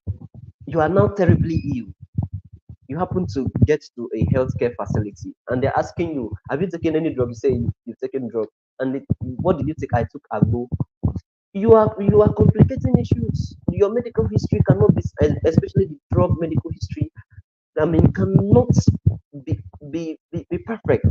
A: you are now terribly ill. You happen to get to a healthcare facility and they're asking you, have you taken any drug? You say you've taken drug. And what did you take? I took agbo. You are complicating issues. Your medical history cannot be, especially the drug medical history, cannot be perfect.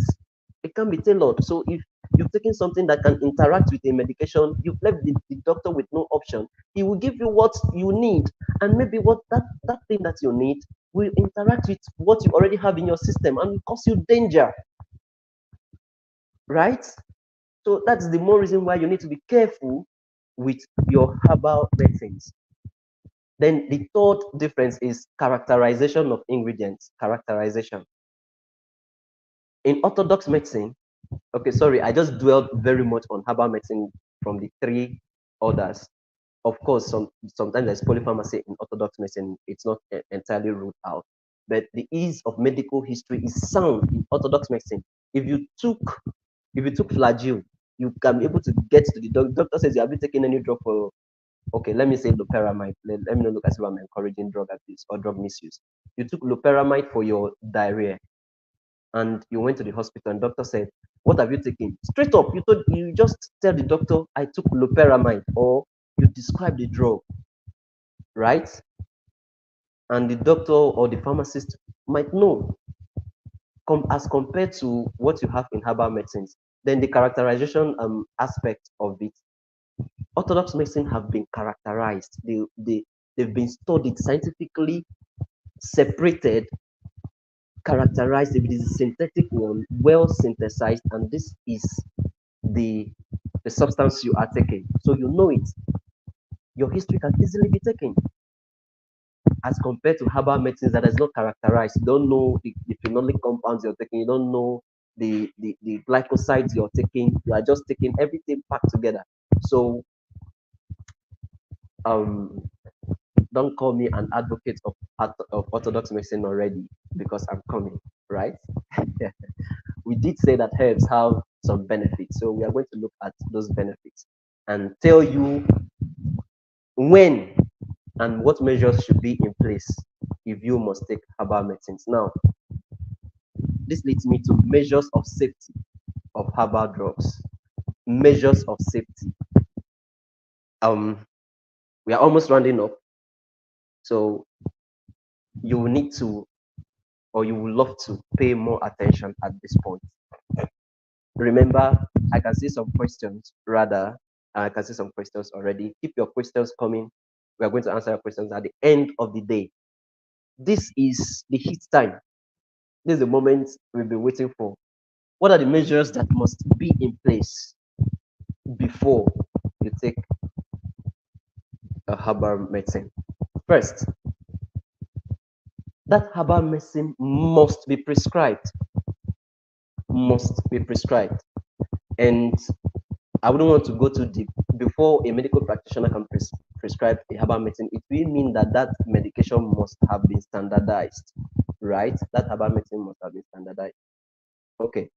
A: It can be tailored. So if you've taken something that can interact with a medication, you've left the doctor with no option. He will give you what you need, and maybe what that thing that you need will interact with what you already have in your system and cause you danger, right? So that's the more reason why you need to be careful with your herbal medicines. Then the third difference is characterization of ingredients. Characterization. In orthodox medicine, okay, sorry, I just dwelled very much on herbal medicine from the three others. Of course, sometimes there's polypharmacy in orthodox medicine. It's not entirely ruled out. But the ease of medical history is sound in orthodox medicine. If you took if you took flagyl, you can be able to get to the doctor says you haven't taken any drug for, okay, let me say loperamide. Let me not look as if I'm encouraging drug abuse or drug misuse. You took loperamide for your diarrhea and you went to the hospital and doctor said, what have you taken? Straight up, you just tell the doctor, I took loperamide, or you describe the drug, right? and the doctor or the pharmacist might know as compared to what you have in herbal medicines. Then the characterization aspect of it, orthodox medicine have been characterized. They've been studied scientifically, separated, characterized. If it is a synthetic one, well synthesized, and this is the the substance you are taking. So you know it. Your history can easily be taken as compared to herbal medicines that is not characterized. You don't know the phenolic compounds you're taking. You don't know the glycosides you're taking. You are just taking everything packed together. So um, don't call me an advocate of orthodox medicine already because I'm coming, right? We did say that herbs have some benefits. So we are going to look at those benefits and tell you when and what measures should be in place if you must take herbal medicines. Now, this leads me to measures of safety of herbal drugs. Measures of safety. Um, we are almost rounding up, so you will need to, or you will love to pay more attention at this point. Remember, I can see some questions, rather, I can see some questions already. Keep your questions coming. We are going to answer your questions at the end of the day. This is the heat time. This is the moment we've been waiting for. What are the measures that must be in place before you take a herbal medicine? First, that herbal medicine must be prescribed. Must be prescribed. And I wouldn't want to go too deep. Before a medical practitioner can prescribe a herbal medicine, it will mean that that medication must have been standardized, right? That herbal medicine must have been standardized. Okay.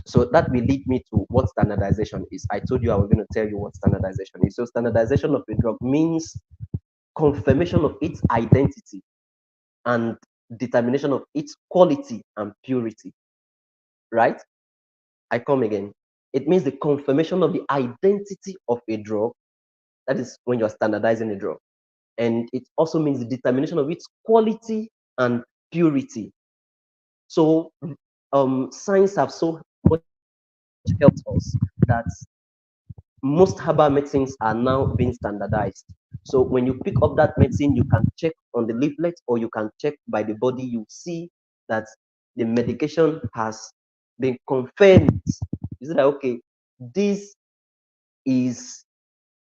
A: So that will lead me to what standardization is. I told you I was going to tell you what standardization is. So standardization of a drug means confirmation of its identity and determination of its quality and purity, right? I come again. It means the confirmation of the identity of a drug. That is when you're standardizing a drug. And it also means the determination of its quality and purity. So science have so much helped us that most herbal medicines are now being standardized. So when you pick up that medicine, you can check on the leaflet or you can check by the body. You see that the medication has been confirmed. Is it like, okay, this is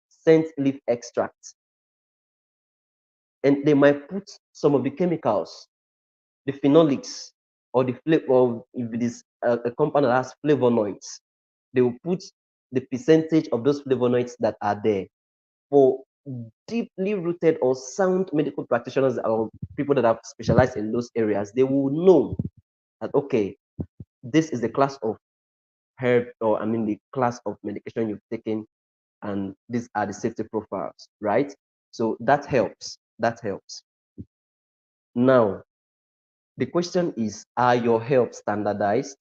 A: scent leaf extract, and they might put some of the chemicals, the phenolics, or the flavor, or if it is a compound that has flavonoids, they will put the percentage of those flavonoids that are there. For deeply rooted or sound medical practitioners or people that have specialized in those areas, they will know that, okay, this is the class of herb, or I mean the class of medication you've taken, and these are the safety profiles, right? So that helps. That helps. Now, the question is, are your herbs standardized?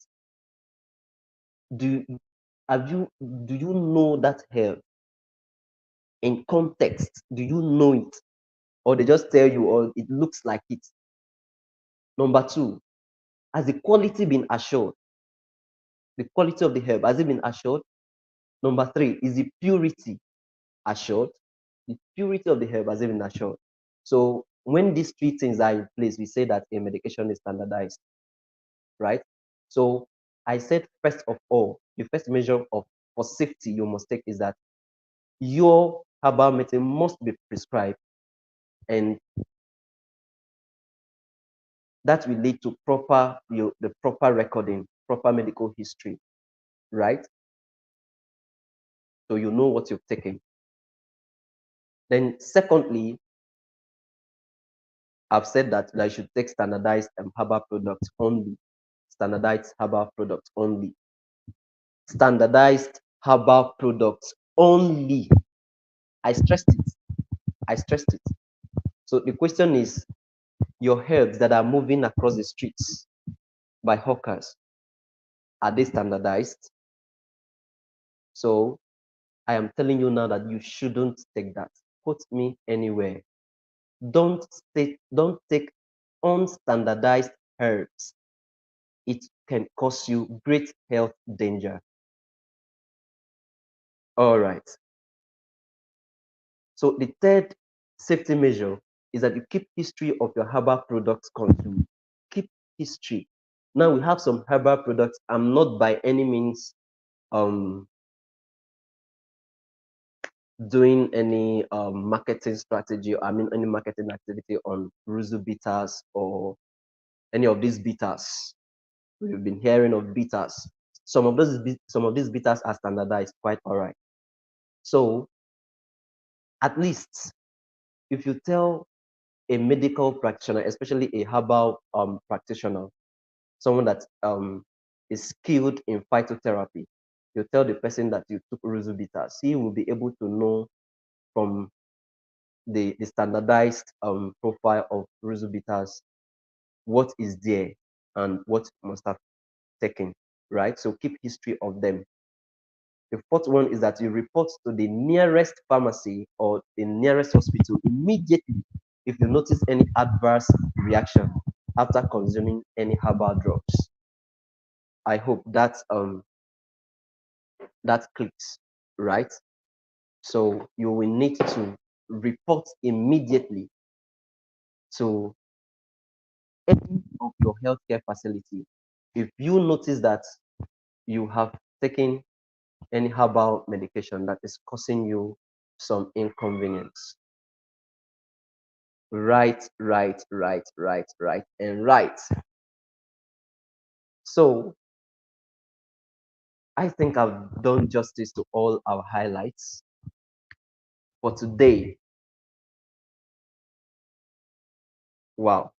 A: Do have you do you know that herb in context? Do you know it? Or they just tell you, or it looks like it? Number two, has the quality been assured? The quality of the herb, has it been assured? Number three, is the purity assured? The purity of the herb, has it been assured? So when these three things are in place, we say that a medication is standardized, right? So I said, first of all, the first measure of for safety you must take is that your herbal medicine must be prescribed, and that will lead to the proper recording, proper medical history, right? So you know what you've taken. Then secondly, I've said that I should take standardized herbal products only. Standardized herbal products only. Standardized herbal products only. I stressed it. I stressed it. So the question is, your herbs that are moving across the streets by hawkers, are they standardized? So I am telling you now that you shouldn't take that. Quote me anywhere. don't take unstandardized herbs. It can cause you great health danger. All right. So the third safety measure is that you keep history of your herbal products consumed. Keep history. Now we have some herbal products. I'm not by any means um doing any marketing strategy, I mean any marketing activity on Ruzu bitters or any of these bitters. We've been hearing of bitters. Some of these bitters are standardized, quite all right. So at least if you tell a medical practitioner, especially a herbal practitioner, someone that is skilled in phytotherapy, you tell the person that you took Ruzu bitters, he will be able to know from the standardized profile of Ruzu bitters what is there and what must have taken, right? So keep history of them. The fourth one is that you report to the nearest pharmacy or the nearest hospital immediately if you notice any adverse reaction after consuming any herbal drugs. I hope that clicks, right? So you will need to report immediately to any of your healthcare facility if you notice that you have taken any herbal medication that is causing you some inconvenience. Right, right, right, right, right, and right. So I think I've done justice to all our highlights for today. Wow.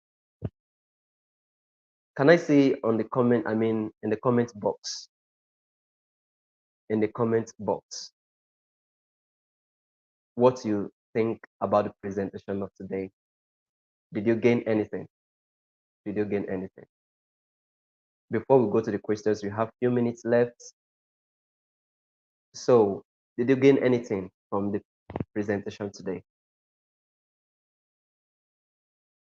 A: Can I see on the comment, I mean, in the comment box, in the comment box, what you think about the presentation of today? Did you gain anything? Did you gain anything? Before we go to the questions, we have few minutes left. So, did you gain anything from the presentation today?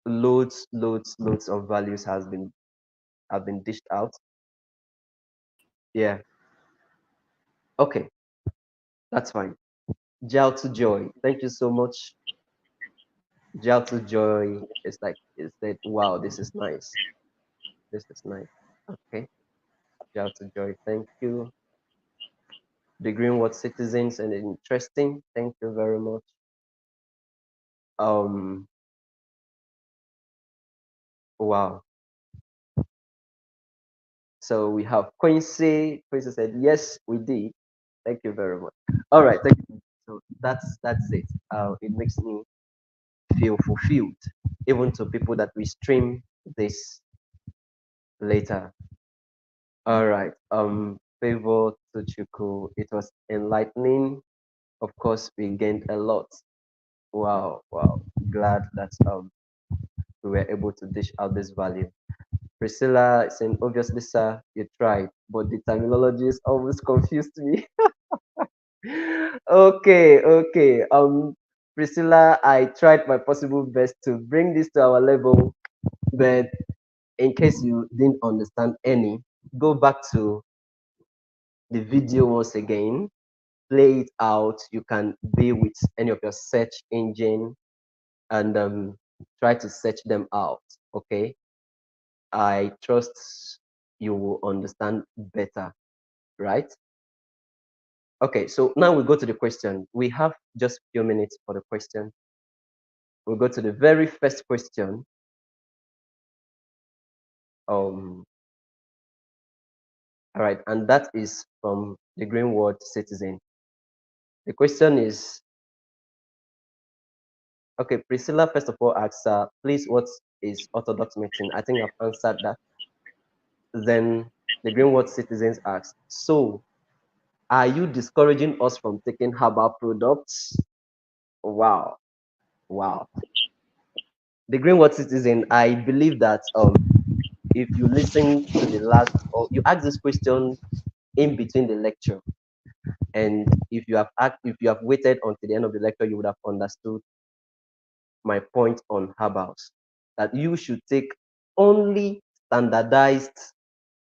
A: Loads of values have been dished out. Yeah. Okay, that's fine. Jal to Joy, thank you so much. Jal to Joy is like it said, wow, this is nice. This is nice. Okay. Jal to Joy, thank you. The Greenwood citizens and interesting. Thank you very much. Um wow. So we have Quincy. Quincy said, yes, we did. Thank you very much. All right, thank you. So that's it. It makes me feel fulfilled, even to people that we stream this later. All right. Favor to Chuku. It was enlightening. Of course, we gained a lot. Wow, wow. Glad that we were able to dish out this value. Priscilla is saying, obviously, sir, you tried, but the terminology is always confused me. Okay, okay. Priscilla, I tried my possible best to bring this to our level, but in case you didn't understand any, go back to the video once again, play it out. You can be with any of your search engine and try to search them out. Okay, I trust you will understand better, right? Okay, so now we go to the question. We have just a few minutes for the question. We'll go to the very first question. Um, all right, and that is from the Greenwood Citizen. The question is, okay, Priscilla first of all asks, please, what is orthodox medicine? I think I've answered that. Then the Greenwood Citizens asks, so are you discouraging us from taking herbal products? Wow, wow. The Greenwood Citizen, I believe that if you listen to the last, or you ask this question in between the lecture, and if you have waited until the end of the lecture, you would have understood my point on herbals, that you should take only standardized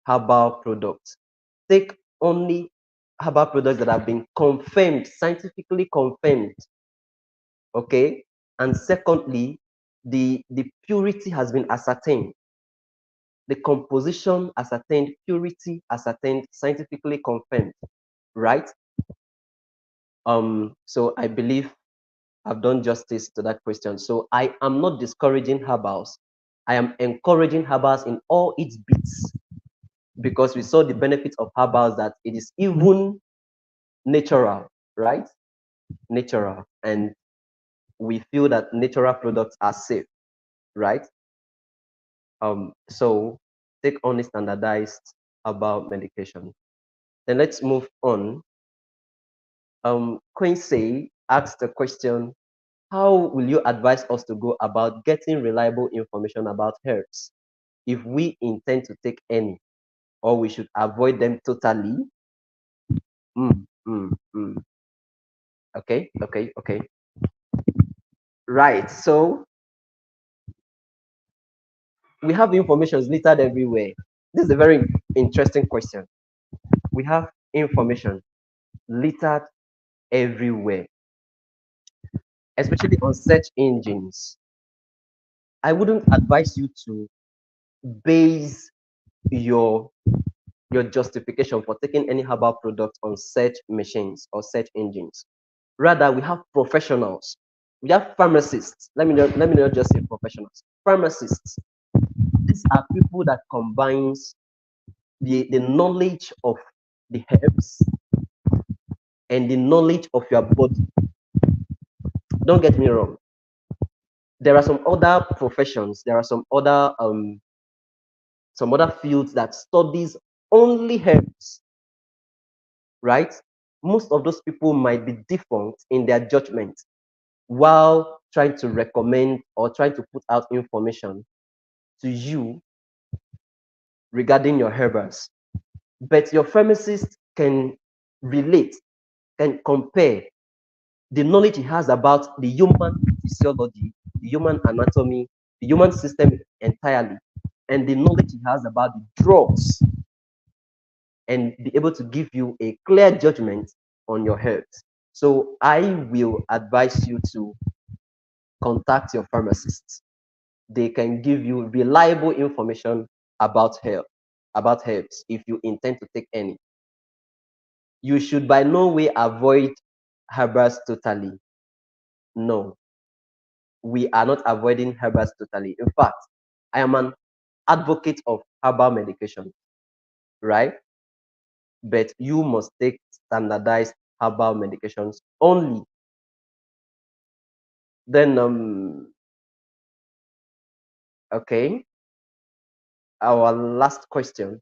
A: herbal products. Take only herbal products that have been confirmed, scientifically confirmed. Okay. And secondly, the purity has been ascertained. The composition ascertained, purity ascertained, scientifically confirmed. Right? So I believe I've done justice to that question. So I am not discouraging herbals. I am encouraging herbals in all its bits, because we saw the benefits of herbals, that it is even natural, right? Natural. And we feel that natural products are safe, right? So take only standardized herbal medication. Then let's move on. Quincy asked the question, how will you advise us to go about getting reliable information about herbs if we intend to take any, or we should avoid them totally? Mm, mm, mm. Okay, okay, okay. Right. So we have information littered everywhere. This is a very interesting question. We have information littered everywhere, especially on search engines. I wouldn't advise you to base your your justification for taking any herbal product on search machines or search engines. Rather, we have professionals. We have pharmacists. Let me not just say professionals. Pharmacists. These are people that combines the knowledge of the herbs and the knowledge of your body. Don't get me wrong. There are some other professions. There are some other fields that studies only herbs, right? Most of those people might be defunct in their judgment while trying to recommend or trying to put out information to you regarding your herbals. But your pharmacist can relate, can compare the knowledge he has about the human physiology, the human anatomy, the human system entirely, and the knowledge he has about the drugs, and be able to give you a clear judgment on your health. So I will advise you to contact your pharmacist. They can give you reliable information about health, about herbs, if you intend to take any. You should by no way avoid herbals totally. No, we are not avoiding herbals totally. In fact, I am an advocate of herbal medication, right? But you must take standardized herbal medications only. Then, okay, our last question.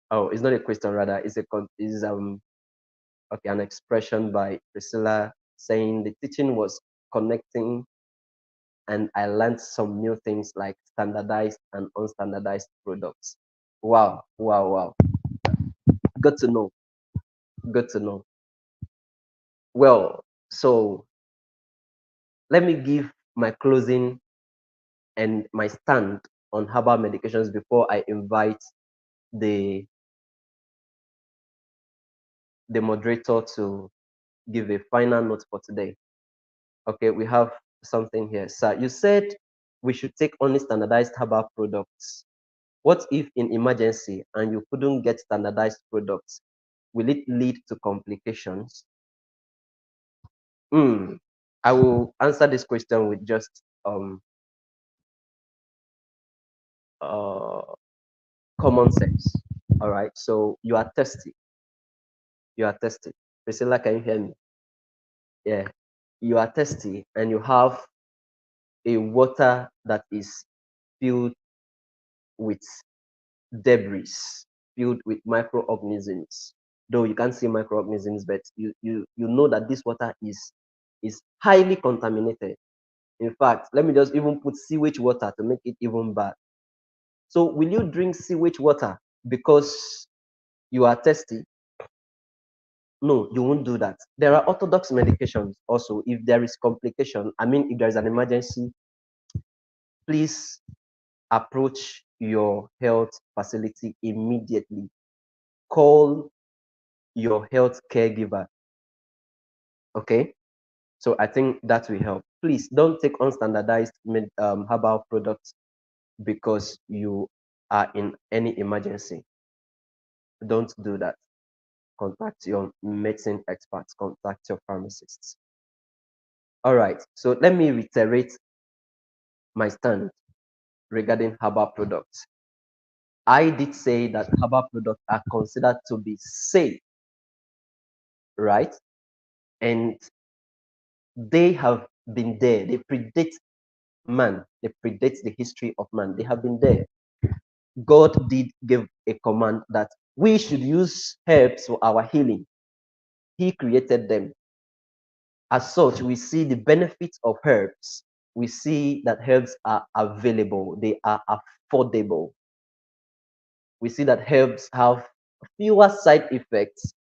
A: Oh, it's not a question, rather, is okay, an expression by Priscilla saying the teaching was connecting, and I learned some new things like standardized and unstandardized products. Wow, wow, wow. Good to know. Good to know. Well, so let me give my closing and my stand on herbal medications before I invite the the moderator to give a final note for today. Okay, we have something here. Sir, you said we should take only standardized herbal products. What if in emergency and you couldn't get standardized products? Will it lead to complications? Hmm. I will answer this question with just uh common sense. All right. So you are thirsty. You are thirsty. Priscilla, can you hear me? Yeah. You are thirsty and you have a water that is filled with debris, filled with microorganisms. Though you can't see microorganisms, but you know that this water is highly contaminated. In fact, let me just even put sewage water to make it even bad. So will you drink sewage water because you are thirsty? No, you won't do that. There are orthodox medications also. If there is complication, I mean, if there is an emergency, please approach your health facility immediately. Call your health caregiver. Okay. So I think that will help. Please don't take unstandardized herbal products because you are in any emergency. Don't do that. Contact your medicine experts, contact your pharmacists. All right. So let me reiterate my stand regarding herbal products. I did say that herbal products are considered to be safe, right? And they have been there. They predate man. They predate the history of man. They have been there. God did give a command that we should use herbs for our healing. He created them. As such, we see the benefits of herbs. We see that herbs are available. They are affordable. We see that herbs have fewer side effects,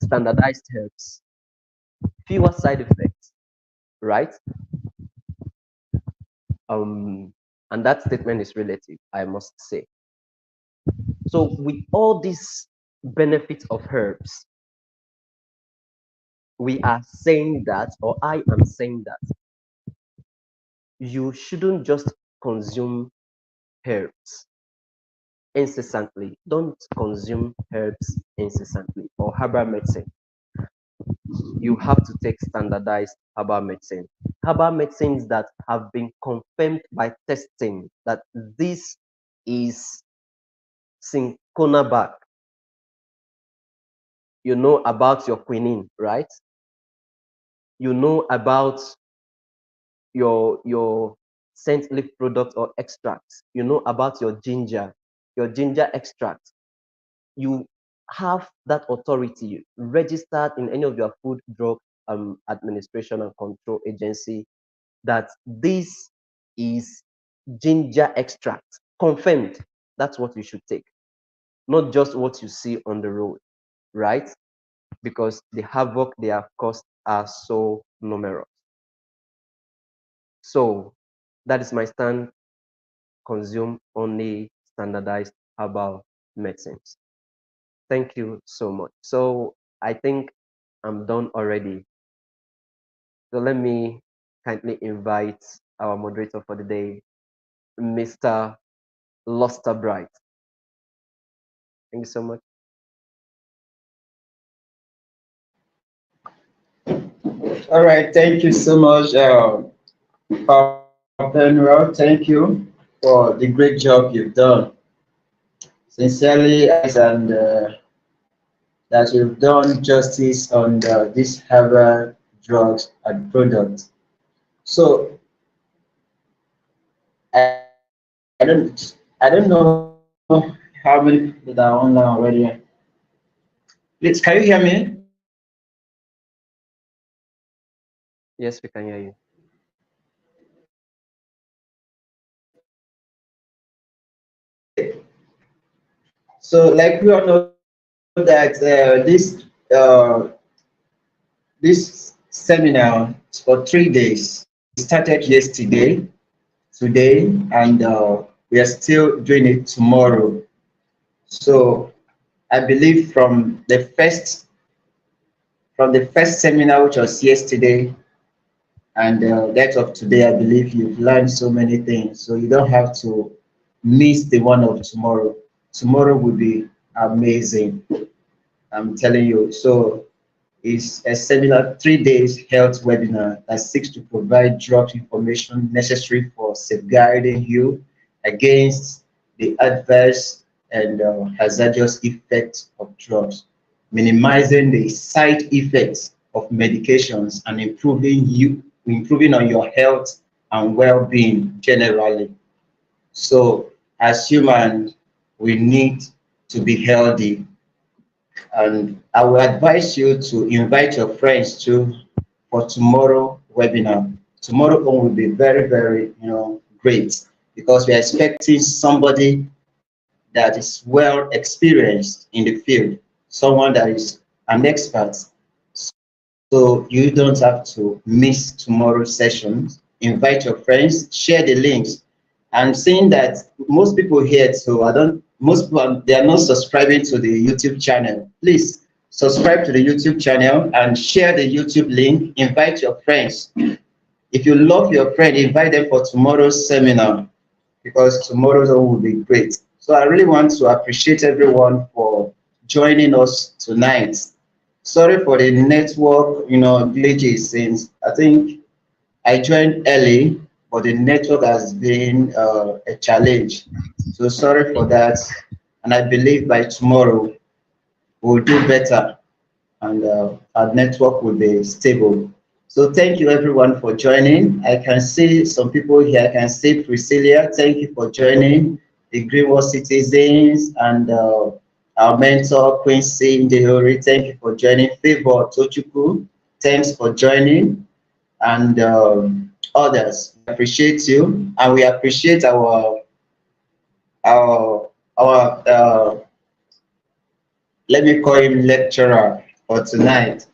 A: standardized herbs, fewer side effects, right? Um, and that statement is relative, I must say. So, with all these benefits of herbs, we are saying that, or I am saying that, you shouldn't just consume herbs incessantly. Don't consume herbs incessantly or herbal medicine. You have to take standardized herbal medicine. Herbal medicines that have been confirmed by testing that this is cinchona. You know about your quinine, right? You know about your scent leaf product or extracts. You know about your ginger extract. You have that authority registered in any of your food drug administration and control agency that this is ginger extract confirmed. That's what you should take, not just what you see on the road, right? Because the havoc they have caused are so numerous. So that is my stand. Consume only standardized herbal medicines. Thank you so much. So I think I'm done already. So let me kindly invite our moderator for the day, Mr. Luster Bright. Thank you so much.
B: All right, thank you so much, Papa Penwell. Thank you for the great job you've done. Sincerely, and that you've done justice on these herbal drugs and products. So I don't know how many people that are online already. Please, can you hear me?
A: Yes, we can hear you.
B: Okay. So, like we all know that this seminar is for 3 days. We started yesterday, today, and we are still doing it tomorrow. So, I believe from the first seminar, which was yesterday, and that of today, I believe you've learned so many things. So you don't have to miss the one of tomorrow. Tomorrow will be amazing. I'm telling you. So it's a seminar 3 days health webinar that seeks to provide drug information necessary for safeguarding you against the adverse and hazardous effects of drugs, minimizing the side effects of medications, and improving on your health and well-being generally. So as humans, we need to be healthy, and I will advise you to invite your friends to for tomorrow webinar. Tomorrow will be very, very, great, because we are expecting somebody that is well experienced in the field, someone that is and experts. So you don't have to miss tomorrow's sessions. Invite your friends, share the links. I'm seeing that most people here, so I don't, most people, they are not subscribing to the YouTube channel. Please subscribe to the YouTube channel and share the YouTube link. Invite your friends. If you love your friend, invite them for tomorrow's seminar because tomorrow's one will be great. So I really want to appreciate everyone for joining us tonight. Sorry for the network, glitches since I think I joined early, but the network has been a challenge. So sorry for that, and I believe by tomorrow we'll do better and our network will be stable. So thank you everyone for joining. I can see some people here. I can see Priscilla. Thank you for joining. The Greenwood citizens and our mentor Quincy Ndeori. Thank you for joining. Favor Tochuku. Thanks for joining and others. We appreciate you and we appreciate our let me call him lecturer for tonight.